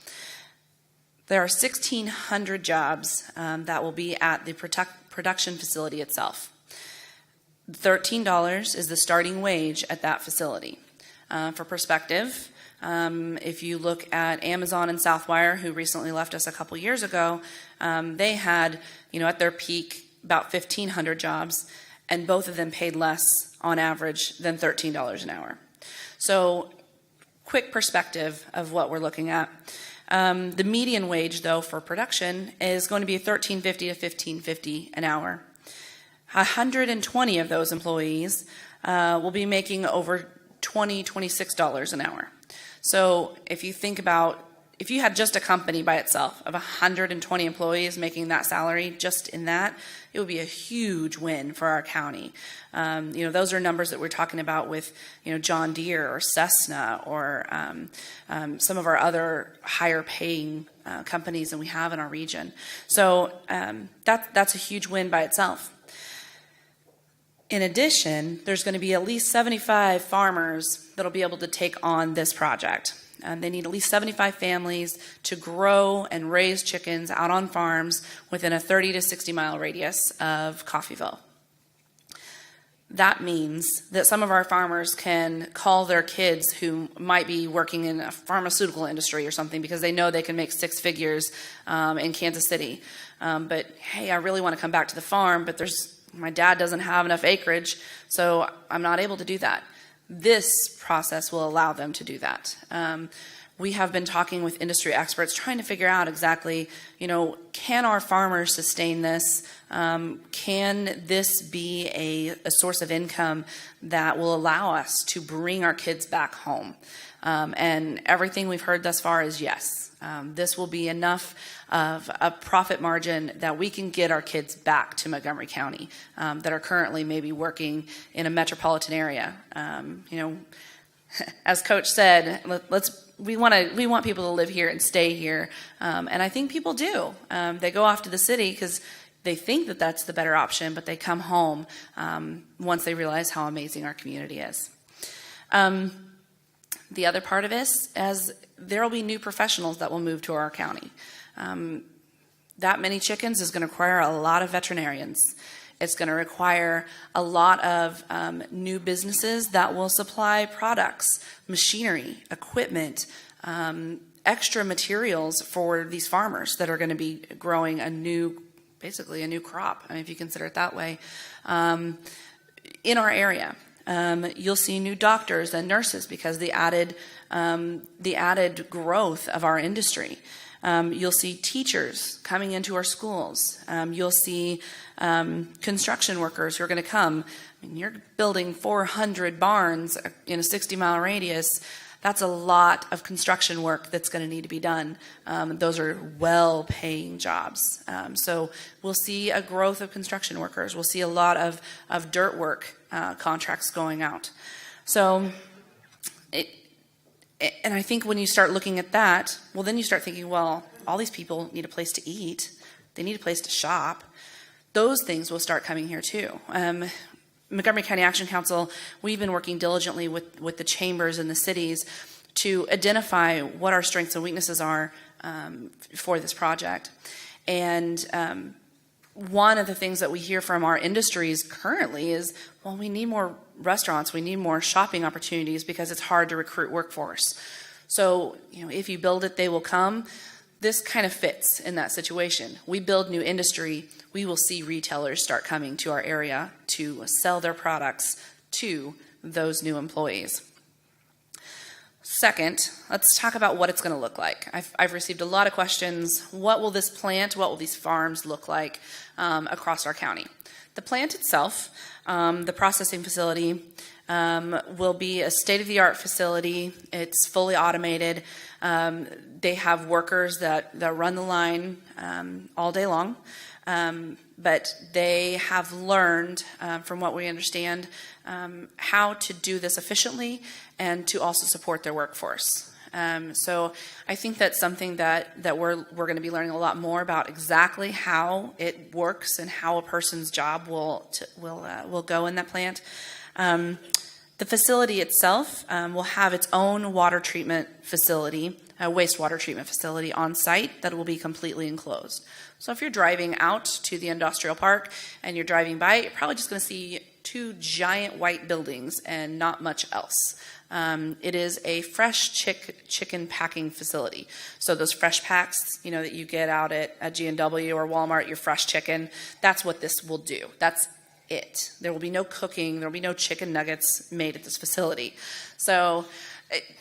S8: There are 1,600 jobs that will be at the production facility itself. $13 is the starting wage at that facility. For perspective, if you look at Amazon and Southwire, who recently left us a couple years ago, they had, at their peak, about 1,500 jobs, and both of them paid less on average than $13 an hour. So, quick perspective of what we're looking at. The median wage, though, for production is going to be $13.50 to $15.50 an hour. 120 of those employees will be making over $26 an hour. So if you think about, if you had just a company by itself of 120 employees making that salary, just in that, it would be a huge win for our county. Those are numbers that we're talking about with, John Deere or Cessna or some of our other higher paying companies than we have in our region. So that's a huge win by itself. In addition, there's going to be at least 75 farmers that'll be able to take on this project. They need at least 75 families to grow and raise chickens out on farms within a 30 to 60 mile radius of Coffeyville. That means that some of our farmers can call their kids who might be working in a pharmaceutical industry or something because they know they can make six figures in Kansas City. But hey, I really want to come back to the farm, but my dad doesn't have enough acreage, so I'm not able to do that. This process will allow them to do that. We have been talking with industry experts trying to figure out exactly, can our farmers sustain this? Can this be a source of income that will allow us to bring our kids back home? And everything we've heard thus far is yes. This will be enough of a profit margin that we can get our kids back to Montgomery County that are currently maybe working in a metropolitan area. As Coach said, we want people to live here and stay here, and I think people do. They go off to the city because they think that that's the better option, but they come home once they realize how amazing our community is. The other part of this is there will be new professionals that will move to our county. That many chickens is going to require a lot of veterinarians. It's going to require a lot of new businesses that will supply products, machinery, equipment, extra materials for these farmers that are going to be growing basically a new crop, if you consider it that way, in our area. You'll see new doctors and nurses because the added growth of our industry. You'll see teachers coming into our schools. You'll see construction workers who are going to come. You're building 400 barns in a 60-mile radius. That's a lot of construction work that's going to need to be done. Those are well-paying jobs. So we'll see a growth of construction workers. We'll see a lot of dirt work contracts going out. So, and I think when you start looking at that, well, then you start thinking, well, all these people need a place to eat. They need a place to shop. Those things will start coming here too. Montgomery County Action Council, we've been working diligently with the chambers and the cities to identify what our strengths and weaknesses are for this project. And one of the things that we hear from our industries currently is, well, we need more restaurants, we need more shopping opportunities because it's hard to recruit workforce. So, if you build it, they will come. This kind of fits in that situation. We build new industry, we will see retailers start coming to our area to sell their products to those new employees. Second, let's talk about what it's going to look like. I've received a lot of questions. What will this plant, what will these farms look like across our county? The plant itself, the processing facility, will be a state-of-the-art facility. It's fully automated. They have workers that run the line all day long. But they have learned, from what we understand, how to do this efficiently and to also support their workforce. So I think that's something that we're going to be learning a lot more about, exactly how it works and how a person's job will go in that plant. The facility itself will have its own water treatment facility, a wastewater treatment facility on site that will be completely enclosed. So if you're driving out to the industrial park and you're driving by, you're probably just going to see two giant white buildings and not much else. It is a fresh chicken packing facility. So those fresh packs, that you get out at G&W or Walmart, your fresh chicken, that's what this will do. That's it. There will be no cooking. There will be no chicken nuggets made at this facility. So,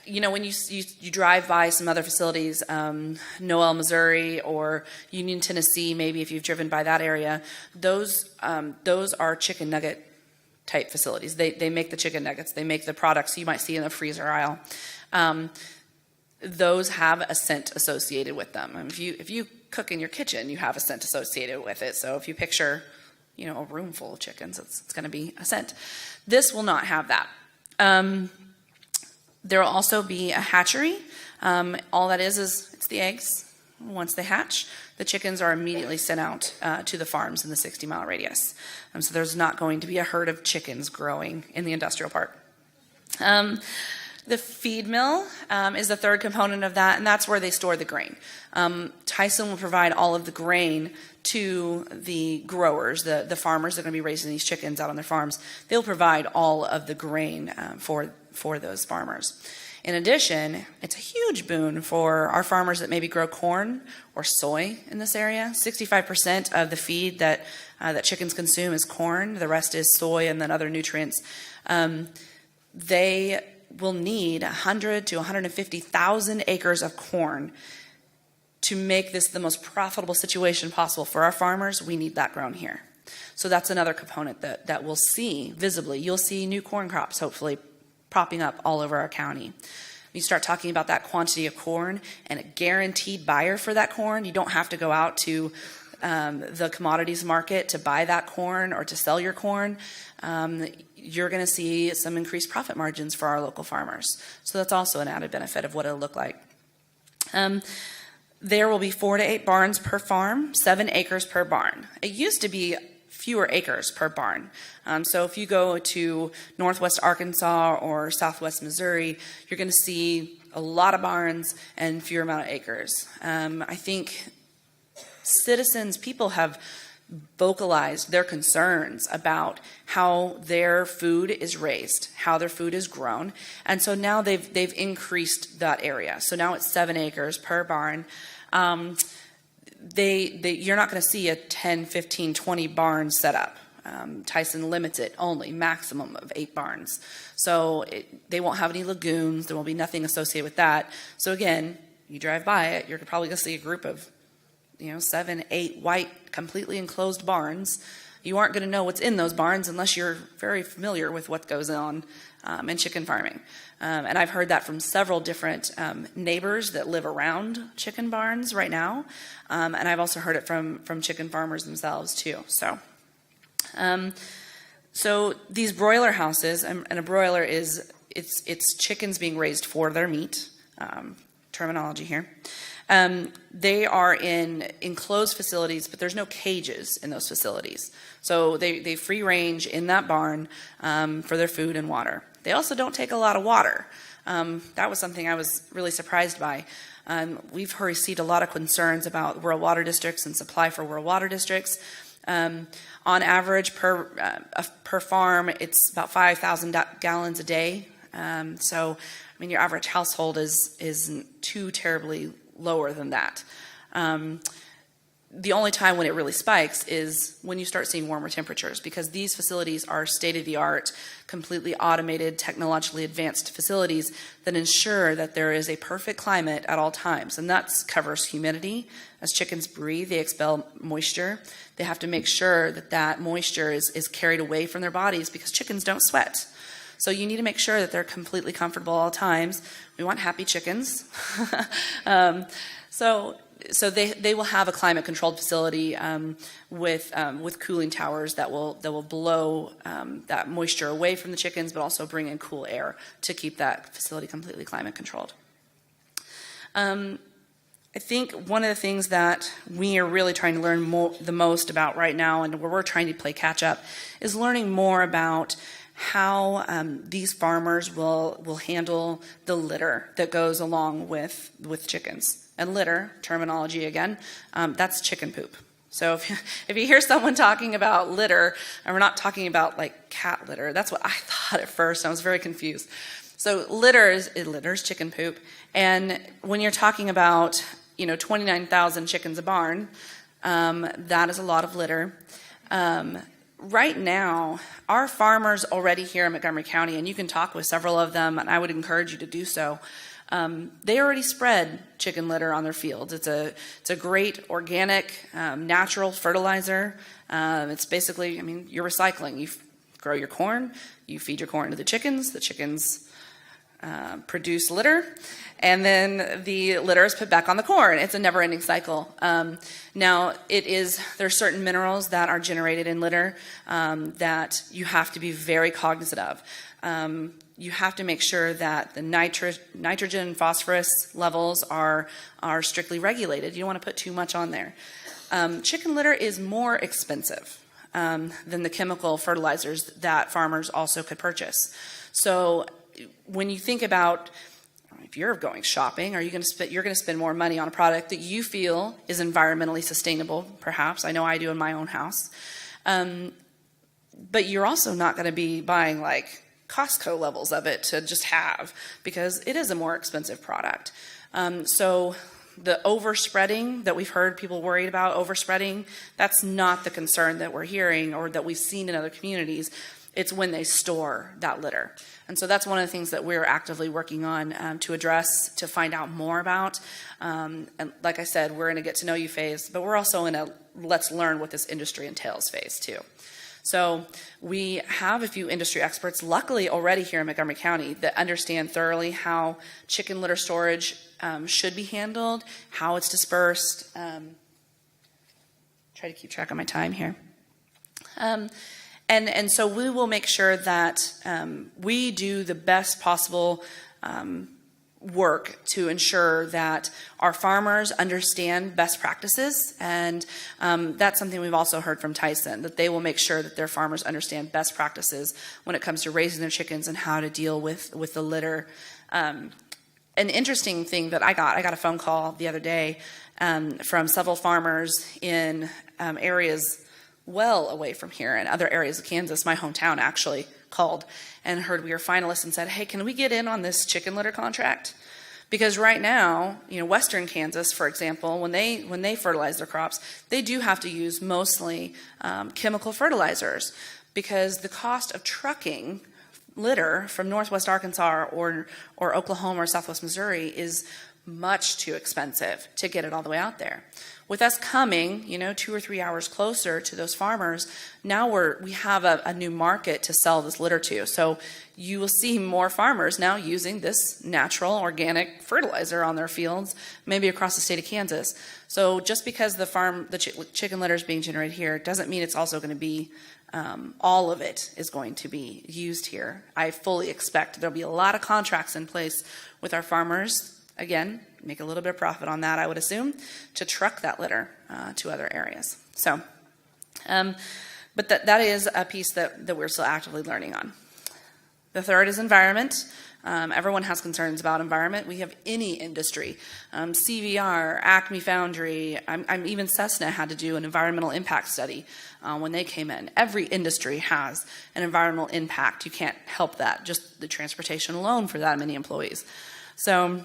S8: when you drive by some other facilities, Noel, Missouri, or Union, Tennessee, maybe if you've driven by that area, those are chicken nugget type facilities. They make the chicken nuggets. They make the products you might see in the freezer aisle. Those have a scent associated with them. And if you cook in your kitchen, you have a scent associated with it. So if you picture, a room full of chickens, it's going to be a scent. This will not have that. There will also be a hatchery. All that is it's the eggs. Once they hatch, the chickens are immediately sent out to the farms in the 60-mile radius. So there's not going to be a herd of chickens growing in the industrial park. The feed mill is the third component of that, and that's where they store the grain. Tyson will provide all of the grain to the growers, the farmers that are going to be raising these chickens out on their farms. They'll provide all of the grain for those farmers. In addition, it's a huge boon for our farmers that maybe grow corn or soy in this area. 65% of the feed that chickens consume is corn. The rest is soy and then other nutrients. They will need 100 to 150,000 acres of corn to make this the most profitable situation possible for our farmers. We need that grown here. So that's another component that we'll see visibly. You'll see new corn crops, hopefully, popping up all over our county. You start talking about that quantity of corn and a guaranteed buyer for that corn. You don't have to go out to the commodities market to buy that corn or to sell your corn. You're going to see some increased profit margins for our local farmers. So that's also an added benefit of what it'll look like. There will be 4 to 8 barns per farm, 7 acres per barn. It used to be fewer acres per barn. So if you go to northwest Arkansas or southwest Missouri, you're going to see a lot of barns and fewer amount of acres. I think people have vocalized their concerns about how their food is raised, how their food is grown, and so now they've increased that area. So now it's 7 acres per barn. You're not going to see a 10, 15, 20 barns set up. Tyson limits it only, maximum of 8 barns. So they won't have any lagoons. There will be nothing associated with that. So again, you drive by it, you're probably going to see a group of 7, 8 white, completely enclosed barns. You aren't going to know what's in those barns unless you're very familiar with what goes on in chicken farming. And I've heard that from several different neighbors that live around chicken barns right now. And I've also heard it from chicken farmers themselves too. So these broiler houses, and a broiler is it's chickens being raised for their meat, terminology here. They are in enclosed facilities, but there's no cages in those facilities. So they free range in that barn for their food and water. They also don't take a lot of water. That was something I was really surprised by. We've received a lot of concerns about rural water districts and supply for rural water districts. On average, per farm, it's about 5,000 gallons a day. So, your average household isn't too terribly lower than that. the only time when it really spikes is when you start seeing warmer temperatures, because these facilities are state-of-the-art, completely automated, technologically advanced facilities that ensure that there is a perfect climate at all times. And that covers humidity. As chickens breathe, they expel moisture. They have to make sure that that moisture is carried away from their bodies, because chickens don't sweat. So you need to make sure that they're completely comfortable all times. We want happy chickens. So they will have a climate controlled facility with cooling towers that will blow that moisture away from the chickens, but also bring in cool air to keep that facility completely climate controlled. I think one of the things that we are really trying to learn the most about right now, and where we're trying to play catch up, is learning more about how these farmers will handle the litter that goes along with chickens. And litter, terminology again, that's chicken poop. So if you hear someone talking about litter, and we're not talking about like cat litter, that's what I thought at first. I was very confused. So litter is chicken poop. And when you're talking about 29,000 chickens a barn, that is a lot of litter. Right now, our farmers already here in Montgomery County, and you can talk with several of them, and I would encourage you to do so. They already spread chicken litter on their fields. It's a great organic, natural fertilizer. It's basically, you're recycling. You grow your corn, you feed your corn to the chickens produce litter, and then the litter is put back on the corn. It's a never-ending cycle. Now, there's certain minerals that are generated in litter that you have to be very cognizant of. You have to make sure that the nitrogen and phosphorus levels are strictly regulated. You don't want to put too much on there. Chicken litter is more expensive than the chemical fertilizers that farmers also could purchase. So when you think about, if you're going shopping, you're going to spend more money on a product that you feel is environmentally sustainable, perhaps. I know I do in my own house. But you're also not going to be buying like Costco levels of it to just have, because it is a more expensive product. So the overspreading that we've heard people worried about, overspreading, that's not the concern that we're hearing or that we've seen in other communities. It's when they store that litter. And so that's one of the things that we're actively working on to address, to find out more about. And like I said, we're in a get to know you phase, but we're also in a let's learn what this industry entails phase too. So we have a few industry experts, luckily already here in Montgomery County, that understand thoroughly how chicken litter storage should be handled, how it's dispersed. Try to keep track of my time here. And so we will make sure that we do the best possible work to ensure that our farmers understand best practices, and that's something we've also heard from Tyson, that they will make sure that their farmers understand best practices when it comes to raising their chickens and how to deal with the litter. An interesting thing that I got a phone call the other day from several farmers in areas well away from here, and other areas of Kansas. My hometown actually called and heard we were finalists and said, hey, can we get in on this chicken litter contract? Because right now, western Kansas, for example, when they fertilize their crops, they do have to use mostly chemical fertilizers, because the cost of trucking litter from northwest Arkansas or Oklahoma or southwest Missouri is much too expensive to get it all the way out there. With us coming, 2 or 3 hours closer to those farmers, now we have a new market to sell this litter to. So you will see more farmers now using this natural organic fertilizer on their fields, maybe across the state of Kansas. So just because the chicken litter is being generated here doesn't mean it's also going to be all of it is going to be used here. I fully expect there'll be a lot of contracts in place with our farmers. Again, make a little bit of profit on that, I would assume, to truck that litter to other areas. So, but that is a piece that we're still actively learning on. The third is environment. Everyone has concerns about environment. We have any industry, CVR, Acme Foundry, even Cessna had to do an environmental impact study when they came in. Every industry has an environmental impact. You can't help that, just the transportation alone for that many employees. So,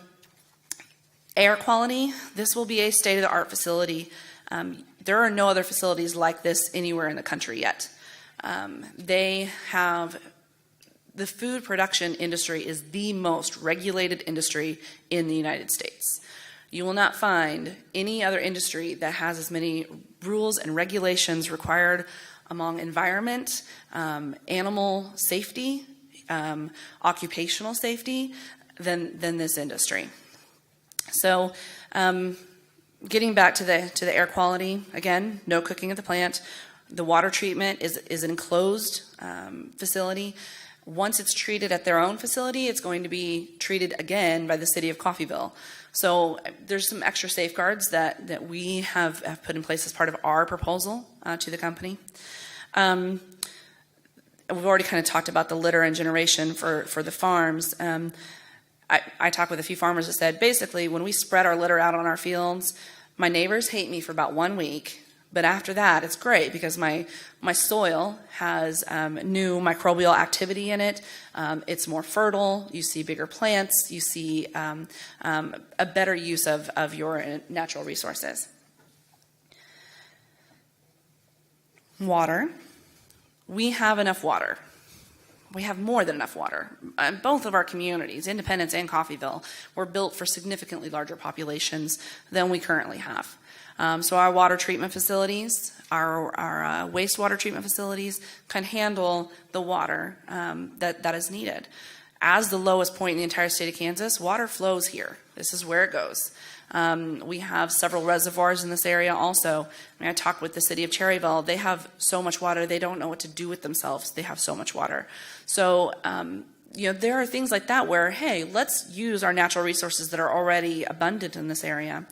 S8: air quality, this will be a state-of-the-art facility. There are no other facilities like this anywhere in the country yet. The food production industry is the most regulated industry in the United States. You will not find any other industry that has as many rules and regulations required among environment, animal safety, occupational safety than this industry. So, getting back to the air quality, again, no cooking at the plant. The water treatment is an enclosed facility. Once it's treated at their own facility, it's going to be treated again by the city of Coffeyville. So there's some extra safeguards that we have put in place as part of our proposal to the company. We've already kind of talked about the litter and generation for the farms. I talked with a few farmers that said, basically, when we spread our litter out on our fields, my neighbors hate me for about 1 week. But after that, it's great because my soil has new microbial activity in it. It's more fertile. You see bigger plants. You see a better use of your natural resources. Water. We have enough water. We have more than enough water. Both of our communities, Independence and Coffeyville, were built for significantly larger populations than we currently have. So our water treatment facilities, our wastewater treatment facilities can handle the water that is needed. As the lowest point in the entire state of Kansas, water flows here. This is where it goes. We have several reservoirs in this area also. I talked with the city of Cherryville. They have so much water, they don't know what to do with themselves. They have so much water. So, there are things like that where, hey, let's use our natural resources that are already abundant in this area.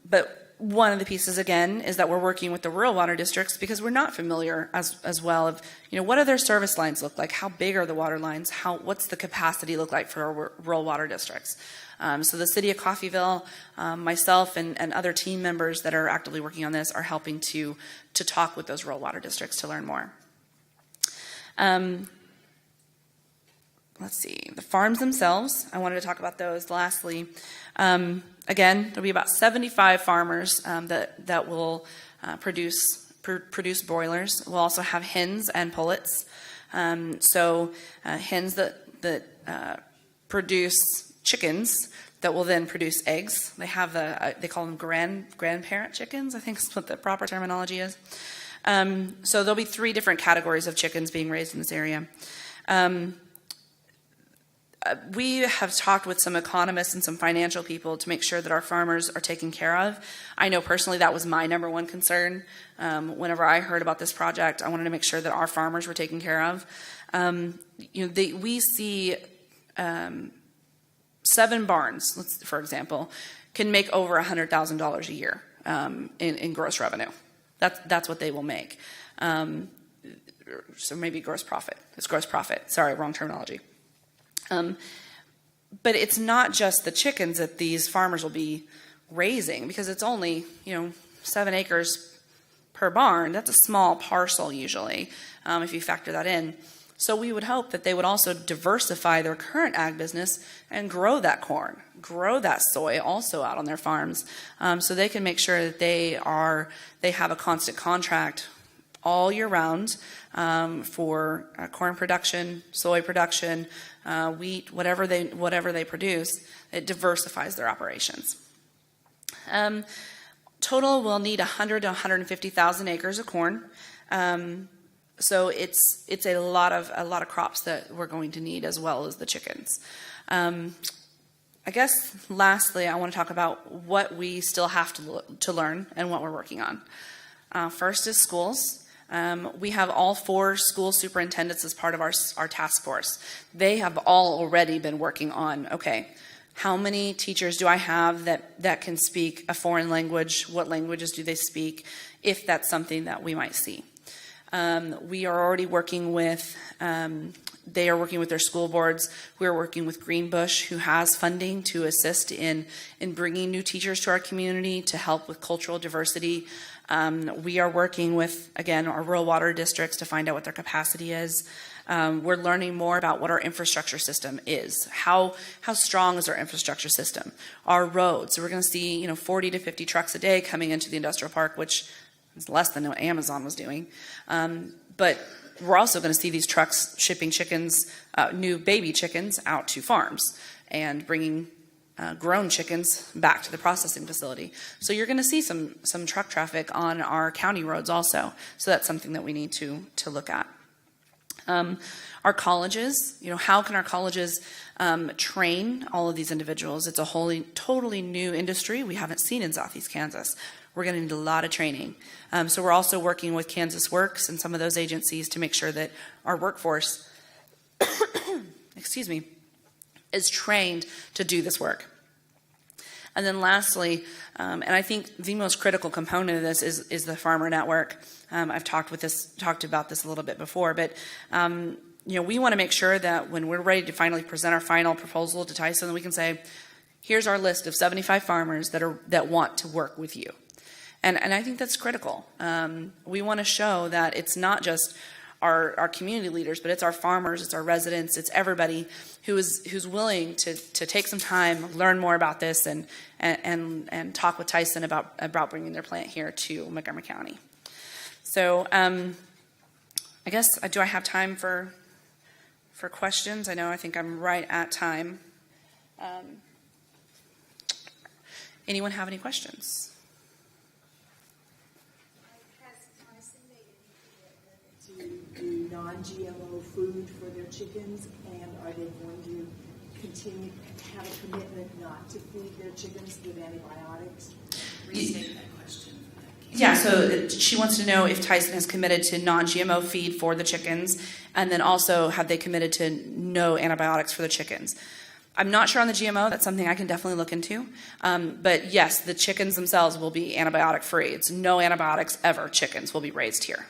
S8: But one of the pieces, again, is that we're working with the rural water districts because we're not familiar as well of, what do their service lines look like? How big are the water lines? What's the capacity look like for our rural water districts? So the city of Coffeyville, myself and other team members that are actively working on this are helping to talk with those rural water districts to learn more. Let's see, the farms themselves, I wanted to talk about those lastly. Again, there'll be about 75 farmers that will produce broilers. We'll also have hens and pullets. Hens that produce chickens that will then produce eggs. They have they call them grandparent chickens, I think is what the proper terminology is. So there'll be 3 different categories of chickens being raised in this area. We have talked with some economists and some financial people to make sure that our farmers are taken care of. I know personally that was my number one concern. Whenever I heard about this project, I wanted to make sure that our farmers were taken care of. We see 7 barns, for example, can make over $100,000 a year in gross revenue. That's what they will make. So maybe gross profit. It's gross profit. Sorry, wrong terminology. But it's not just the chickens that these farmers will be raising because it's only, 7 acres per barn. That's a small parcel usually, if you factor that in. So we would hope that they would also diversify their current ag business and grow that corn, grow that soy also out on their farms, so they can make sure that they have a constant contract all year round for corn production, soy production, wheat, whatever they produce. It diversifies their operations. Total, we'll need 100 to 150,000 acres of corn. So it's a lot of crops that we're going to need as well as the chickens. I guess lastly, I want to talk about what we still have to learn and what we're working on. First is schools. We have all 4 school superintendents as part of our task force. They have all already been working on, okay, how many teachers do I have that can speak a foreign language? What languages do they speak? If that's something that we might see. We are already working with, they are working with their school boards. We're working with Greenbush, who has funding to assist in bringing new teachers to our community to help with cultural diversity. We are working with, again, our rural water districts to find out what their capacity is. We're learning more about what our infrastructure system is. How strong is our infrastructure system? Our roads. So we're going to see 40 to 50 trucks a day coming into the industrial park, which is less than what Amazon was doing. But we're also going to see these trucks shipping chickens, new baby chickens, out to farms and bringing grown chickens back to the processing facility. So you're going to see some truck traffic on our county roads also. So that's something that we need to look at. Our colleges, how can our colleges train all of these individuals? It's a totally new industry we haven't seen in Southeast Kansas. We're going to need a lot of training. So we're also working with Kansas Works and some of those agencies to make sure that our workforce, is trained to do this work. And then lastly, and I think the most critical component of this is the farmer network. I've talked about this a little bit before, but we want to make sure that when we're ready to finally present our final proposal to Tyson, we can say, here's our list of 75 farmers that want to work with you. And I think that's critical. We want to show that it's not just our community leaders, but it's our farmers, it's our residents, it's everybody who's willing to take some time, learn more about this, and talk with Tyson about bringing their plant here to Montgomery County. So I guess, do I have time for questions? I think I'm right at time. Anyone have any questions?
S9: Do non-GMO food for their chickens, and are they going to continue to have a commitment not to feed their chickens with antibiotics? Restate that question.
S8: Yeah, so she wants to know if Tyson has committed to non-GMO feed for the chickens, and then also have they committed to no antibiotics for the chickens. I'm not sure on the GMO. That's something I can definitely look into. But yes, the chickens themselves will be antibiotic free. It's no antibiotics ever. Chickens will be raised here.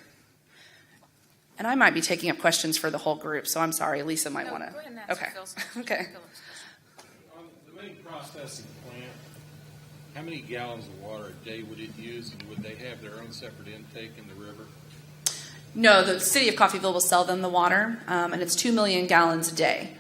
S8: And I might be taking up questions for the whole group, so I'm sorry. Lisa might want to.
S1: Go ahead and answer
S8: Okay.
S1: Phil's.
S8: Okay.
S10: On the main processing plant, how many gallons of water a day would it use, and would they have their own separate intake in the river?
S8: No, the city of Coffeyville will sell them the water, and it's 2 million gallons a day.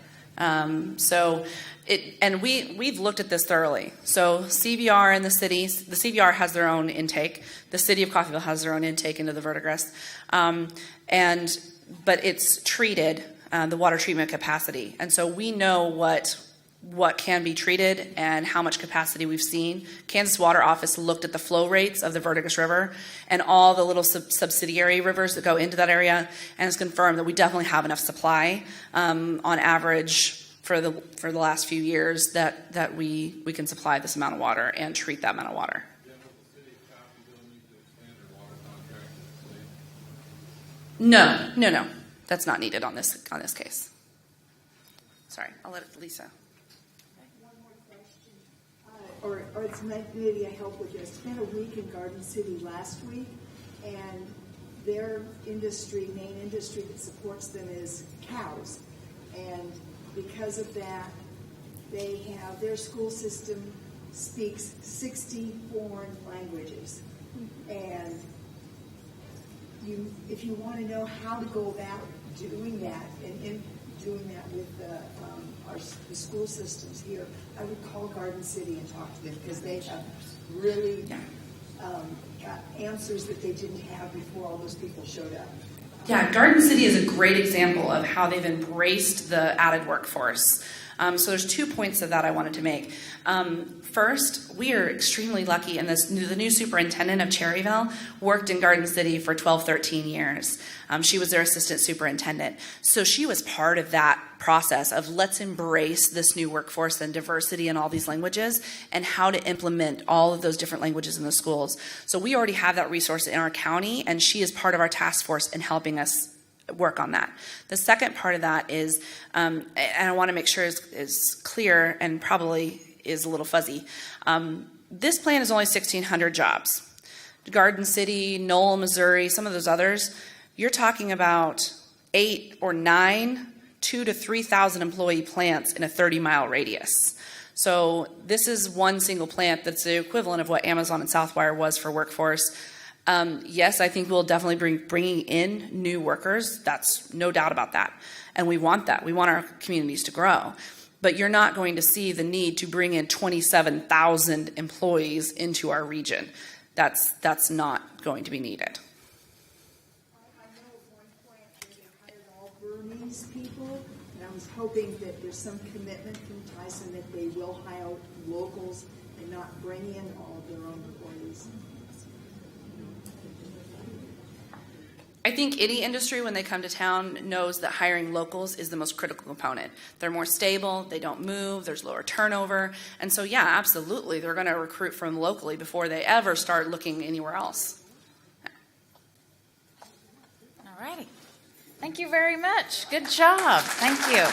S8: We've looked at this thoroughly. So CVR in the cities, the CVR has their own intake. The city of Coffeyville has their own intake into the verdigris. But it's treated, the water treatment capacity. And so we know what can be treated and how much capacity we've seen. Kansas Water Office looked at the flow rates of the Verdigris River and all the little subsidiary rivers that go into that area, and it's confirmed that we definitely have enough supply on average for the last few years that we can supply this amount of water and treat that amount of water. No. That's not needed on this case. Sorry, I'll let it to Lisa.
S9: One more question, or it's maybe a help with this. Spent a week in Garden City last week, and their main industry that supports them is cows, and because of that, their school system speaks 60 foreign languages, and if you want to know how to go about doing that and doing that with the school systems here, I would call Garden City and talk to them, because they have really got answers that they didn't have before all those people showed up.
S8: Yeah, Garden City is a great example of how they've embraced the added workforce. So there's 2 points of that I wanted to make. First, we are extremely lucky, and the new superintendent of Cherryville worked in Garden City for 12, 13 years. She was their assistant superintendent. So she was part of that process of let's embrace this new workforce and diversity in all these languages and how to implement all of those different languages in the schools. So we already have that resource in our county, and she is part of our task force in helping us work on that. The second part of that is, and I want to make sure is clear and probably is a little fuzzy. This plan is only 1,600 jobs. Garden City, Knoll, Missouri, some of those others, you're talking about 8 or 9, 2,000 to 3,000 employee plants in a 30-mile radius. So this is one single plant that's the equivalent of what Amazon and Southwire was for workforce. Yes, I think we'll definitely bringing in new workers. That's no doubt about that. And we want that. We want our communities to grow. But you're not going to see the need to bring in 27,000 employees into our region. That's not going to be needed.
S9: I know at one point they hired all Bernese people, and I was hoping that there's some commitment from Tyson that they will hire locals and not bring in all of their own employees.
S8: I think any industry, when they come to town, knows that hiring locals is the most critical component. They're more stable, they don't move, there's lower turnover. And so, yeah, absolutely, they're going to recruit from locally before they ever start looking anywhere else.
S1: All righty. Thank you very much. Good job. Thank you.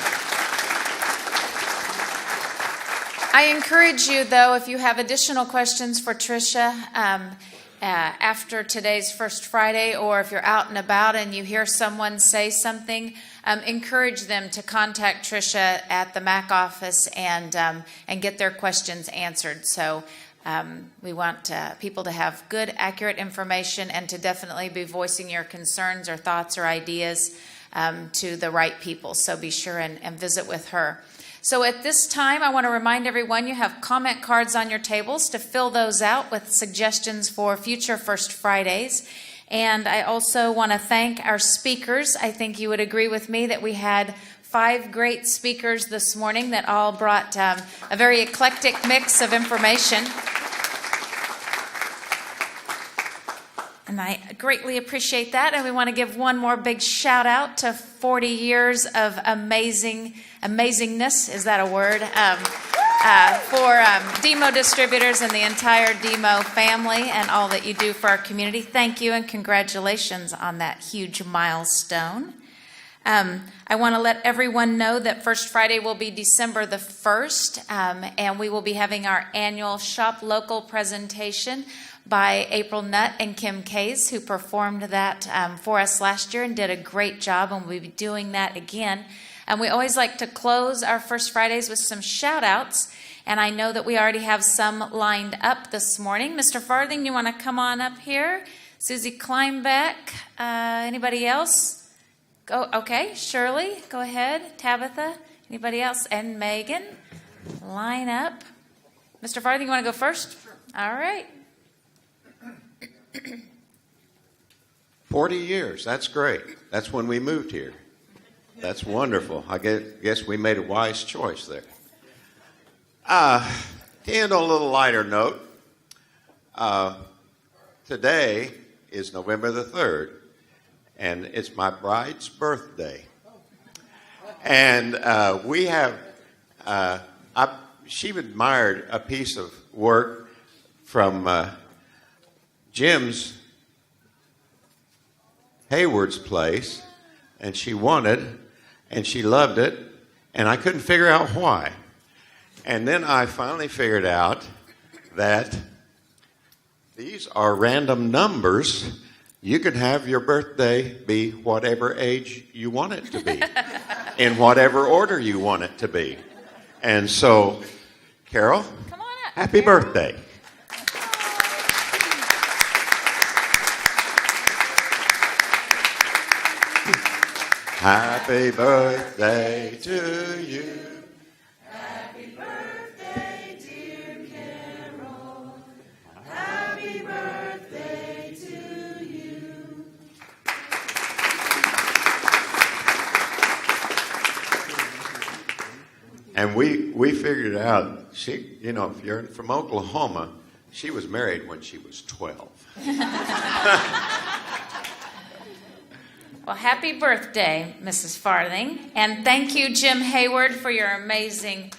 S1: I encourage you, though, if you have additional questions for Tricia, after today's First Friday, or if you're out and about and you hear someone say something, encourage them to contact Tricia at the MAC office and get their questions answered. So we want people to have good, accurate information and to definitely be voicing your concerns or thoughts or ideas to the right people. So be sure and visit with her. So at this time, I want to remind everyone you have comment cards on your tables to fill those out with suggestions for future First Fridays. And I also want to thank our speakers. I think you would agree with me that we had 5 great speakers this morning that all brought a very eclectic mix of information. And I greatly appreciate that. And we want to give one more big shout out to 40 years of amazingness, is that a word? For Demo Distributors and the entire Demo family and all that you do for our community. Thank you and congratulations on that huge milestone. I want to let everyone know that First Friday will be December the 1st, and we will be having our annual Shop Local presentation by April Nutt and Kim Kays, who performed that for us last year and did a great job, and we'll be doing that again. And we always like to close our First Fridays with some shout-outs, and I know that we already have some lined up this morning. Mr. Farthing, you want to come on up here? Susie Kleinbeck, anybody else? Go. Okay, Shirley, go ahead. Tabitha, anybody else? And Megan, line up. Mr. Farthing, you want to go first? Sure. All right.
S11: 40 years, that's great. That's when we moved here. That's wonderful. I guess we made a wise choice there. To end on a little lighter note, today is November the 3rd, and it's my bride's birthday. And we have, she admired a piece of work from Jim's Hayward's place, and she wanted, and she loved it, and I couldn't figure out why. And then I finally figured out that these are random numbers. You can have your birthday be whatever age you want it to be, in whatever order you want it to be. And so, Carol,
S1: come on up.
S11: Happy birthday. Happy birthday to you.
S12: Happy birthday, dear Carol. Happy birthday to you.
S11: And we figured out, she, you know, if you're from Oklahoma, she was married when she was 12.
S1: Well, happy birthday, Mrs. Farthing. And thank you, Jim Hayward, for your amazing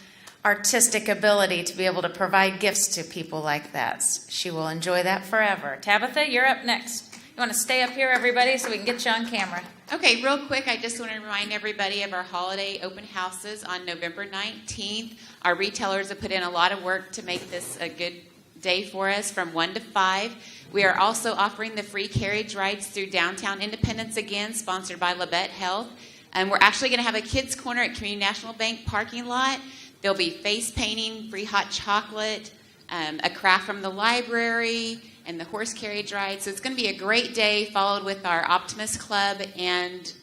S1: artistic ability to be able to provide gifts to people like that. She will enjoy that forever. Tabitha, you're up next. You want to stay up here, everybody, so we can get you on camera.
S13: Okay, real quick, I just want to remind everybody of our holiday open houses on November 19th. Our retailers have put in a lot of work to make this a good day for us from 1 to 5. We are also offering the free carriage rides through downtown Independence again, sponsored by Labette Health. And we're actually going to have a kids' corner at Community National Bank parking lot. There'll be face painting, free hot chocolate, a craft from the library, and the horse carriage ride. So it's going to be a great day, followed with our Optimist Club and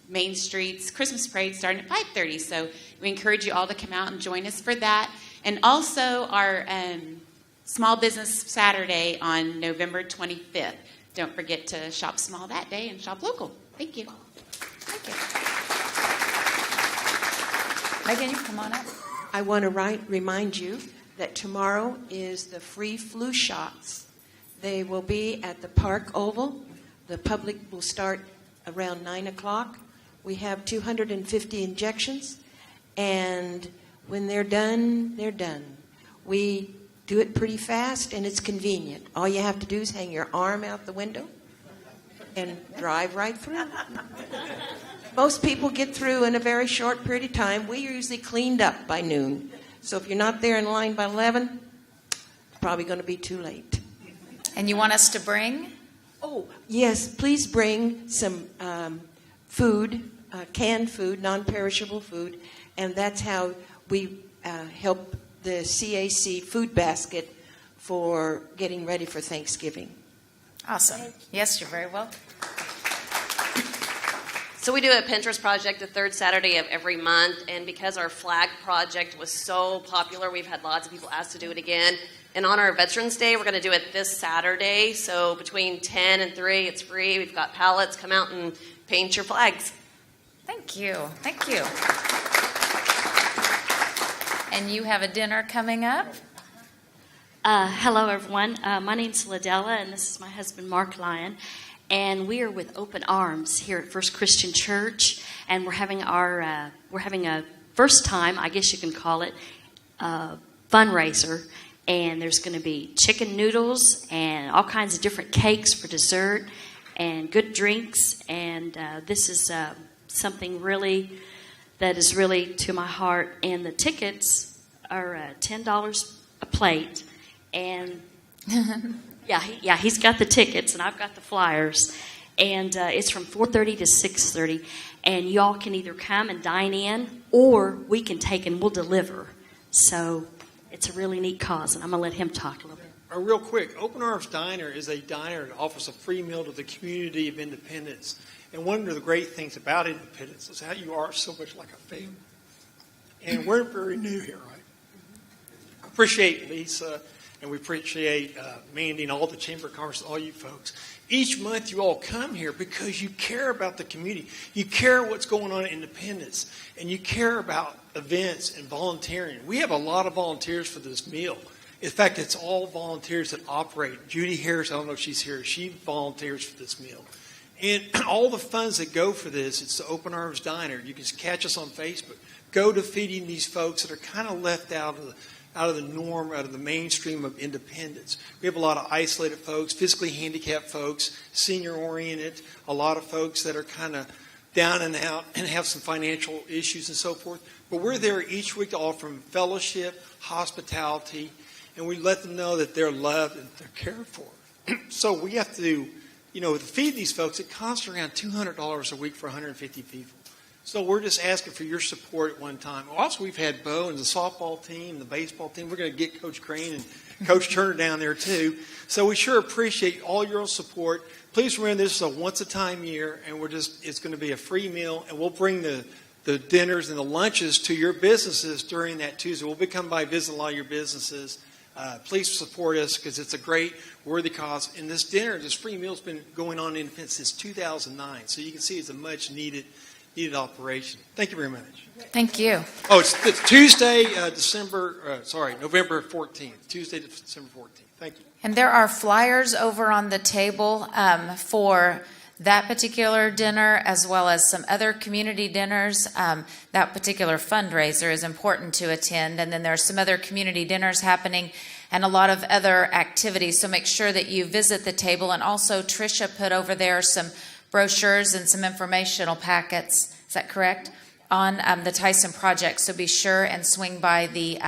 S13: Main Street's Christmas parade starting at 5:30. So we encourage you all to come out and join us for that. And also our Small Business Saturday on November 25th. Don't forget to shop small that day and shop local. Thank you.
S1: Thank you. Megan, you come on up.
S14: I want to remind you that tomorrow is the free flu shots. They will be at the Park Oval. The public will start around 9 o'clock. We have 250 injections, and when they're done, they're done. We do it pretty fast, and it's convenient. All you have to do is hang your arm out the window and drive right through. Most people get through in a very short period of time. We're usually cleaned up by noon. So if you're not there in line by 11, it's probably going to be too late.
S1: And you want us to bring?
S14: Oh, yes, please bring some food, canned food, non-perishable food, and that's how we help the CAC food basket for getting ready for Thanksgiving.
S1: Awesome. Yes, you're very welcome.
S15: So we do a Pinterest project the third Saturday of every month, and because our flag project was so popular, we've had lots of people ask to do it again. And on our Veterans Day, we're going to do it this Saturday. So between 10 and 3, it's free. We've got pallets. Come out and paint your flags.
S1: Thank you. Thank you. And you have a dinner coming up?
S16: Hello, everyone. My name's Ladella, and this is my husband, Mark Lyon. And we are with Open Arms here at First Christian Church, and we're having a first time, I guess you can call it, fundraiser. And there's going to be chicken noodles and all kinds of different cakes for dessert and good drinks. And this is something really that is really to my heart. And the tickets are $10 a plate. And yeah, he's got the tickets and I've got the flyers. And it's from 4:30 to 6:30. And y'all can either come and dine in, or we can take and we'll deliver. So it's a really neat cause, and I'm going to let him talk a little bit.
S17: Real quick, Open Arms Diner is a diner that offers a free meal to the community of Independence. And one of the great things about Independence is how you are so much like a family. And we're very new here, right? I appreciate Lisa, and we appreciate Mandy and all the Chamber of Commerce, all you folks. Each month you all come here because you care about the community. You care what's going on at Independence, and you care about events and volunteering. We have a lot of volunteers for this meal. In fact, it's all volunteers that operate. Judy Harris, I don't know if she's here, she volunteers for this meal. And all the funds that go for this, it's the Open Arms Diner. You can catch us on Facebook. Go to feeding these folks that are kind of left out of the norm, out of the mainstream of Independence. We have a lot of isolated folks, physically handicapped folks, senior-oriented, a lot of folks that are kind of down and out and have some financial issues and so forth. But we're there each week to offer them fellowship, hospitality, and we let them know that they're loved and they're cared for. So we have to, to feed these folks, it costs around $200 a week for 150 people. So we're just asking for your support at one time. Also, we've had Bo and the softball team, the baseball team. We're going to get Coach Crane and Coach Turner down there too. So we sure appreciate all your support. Please remember this is a once-a-time year, and it's going to be a free meal, and we'll bring the dinners and the lunches to your businesses during that Tuesday. We'll be coming by, visit a lot of your businesses. Please support us because it's a great, worthy cause. And this free meal has been going on in Independence since 2009. So you can see it's a much needed operation. Thank you very much.
S1: Thank you.
S17: Oh, it's Tuesday, November 14th. Tuesday, December 14th. Thank you.
S1: And there are flyers over on the table for that particular dinner, as well as some other community dinners. That particular fundraiser is important to attend. And then there are some other community dinners happening and a lot of other activities. So make sure that you visit the table. And also, Tricia put over there some brochures and some informational packets. Is that correct? On the Tyson project. So be sure and swing by the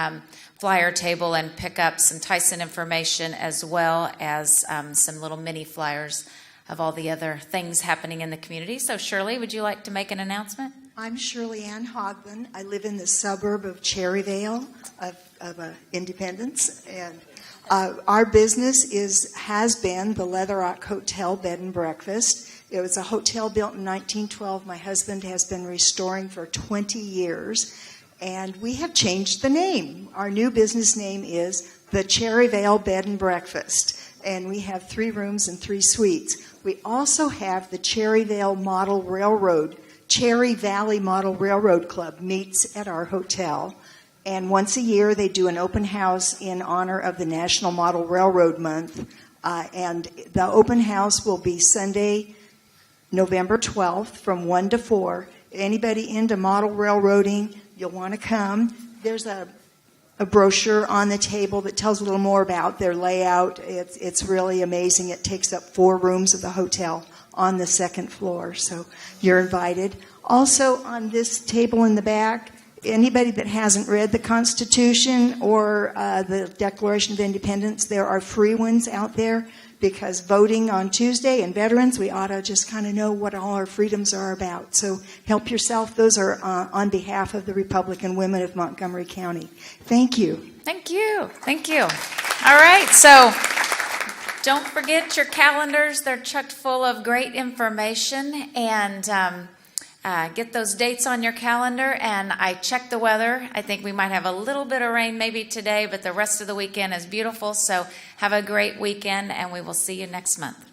S1: flyer table and pick up some Tyson information, as well as some little mini flyers of all the other things happening in the community. So Shirley, would you like to make an announcement?
S18: I'm Shirley Ann Hogman. I live in the suburb of Cherryvale of Independence, and Our business has been the Leather Rock Hotel Bed and Breakfast. It was a hotel built in 1912. My husband has been restoring for 20 years, and we have changed the name. Our new business name is the Cherryvale Bed and Breakfast, and we have 3 rooms and 3 suites. We also have the Cherry Valley Model Railroad Club meets at our hotel. And once a year, they do an open house in honor of the National Model Railroad Month. And the open house will be Sunday, November 12th from 1 to 4. Anybody into model railroading, you'll want to come. There's a brochure on the table that tells a little more about their layout. It's really amazing. It takes up 4 rooms of the hotel on the 2nd floor, so you're invited. Also, on this table in the back, anybody that hasn't read the Constitution or the Declaration of Independence, there are free ones out there, because voting on Tuesday and veterans, we ought to just kind of know what all our freedoms are about. So help yourself. Those are on behalf of the Republican women of Montgomery County. Thank you.
S1: Thank you. Thank you. All right, so don't forget your calendars. They're chocked full of great information, and get those dates on your calendar. And I checked the weather. I think we might have a little bit of rain maybe today, but the rest of the weekend is beautiful. So have a great weekend, and we will see you next month.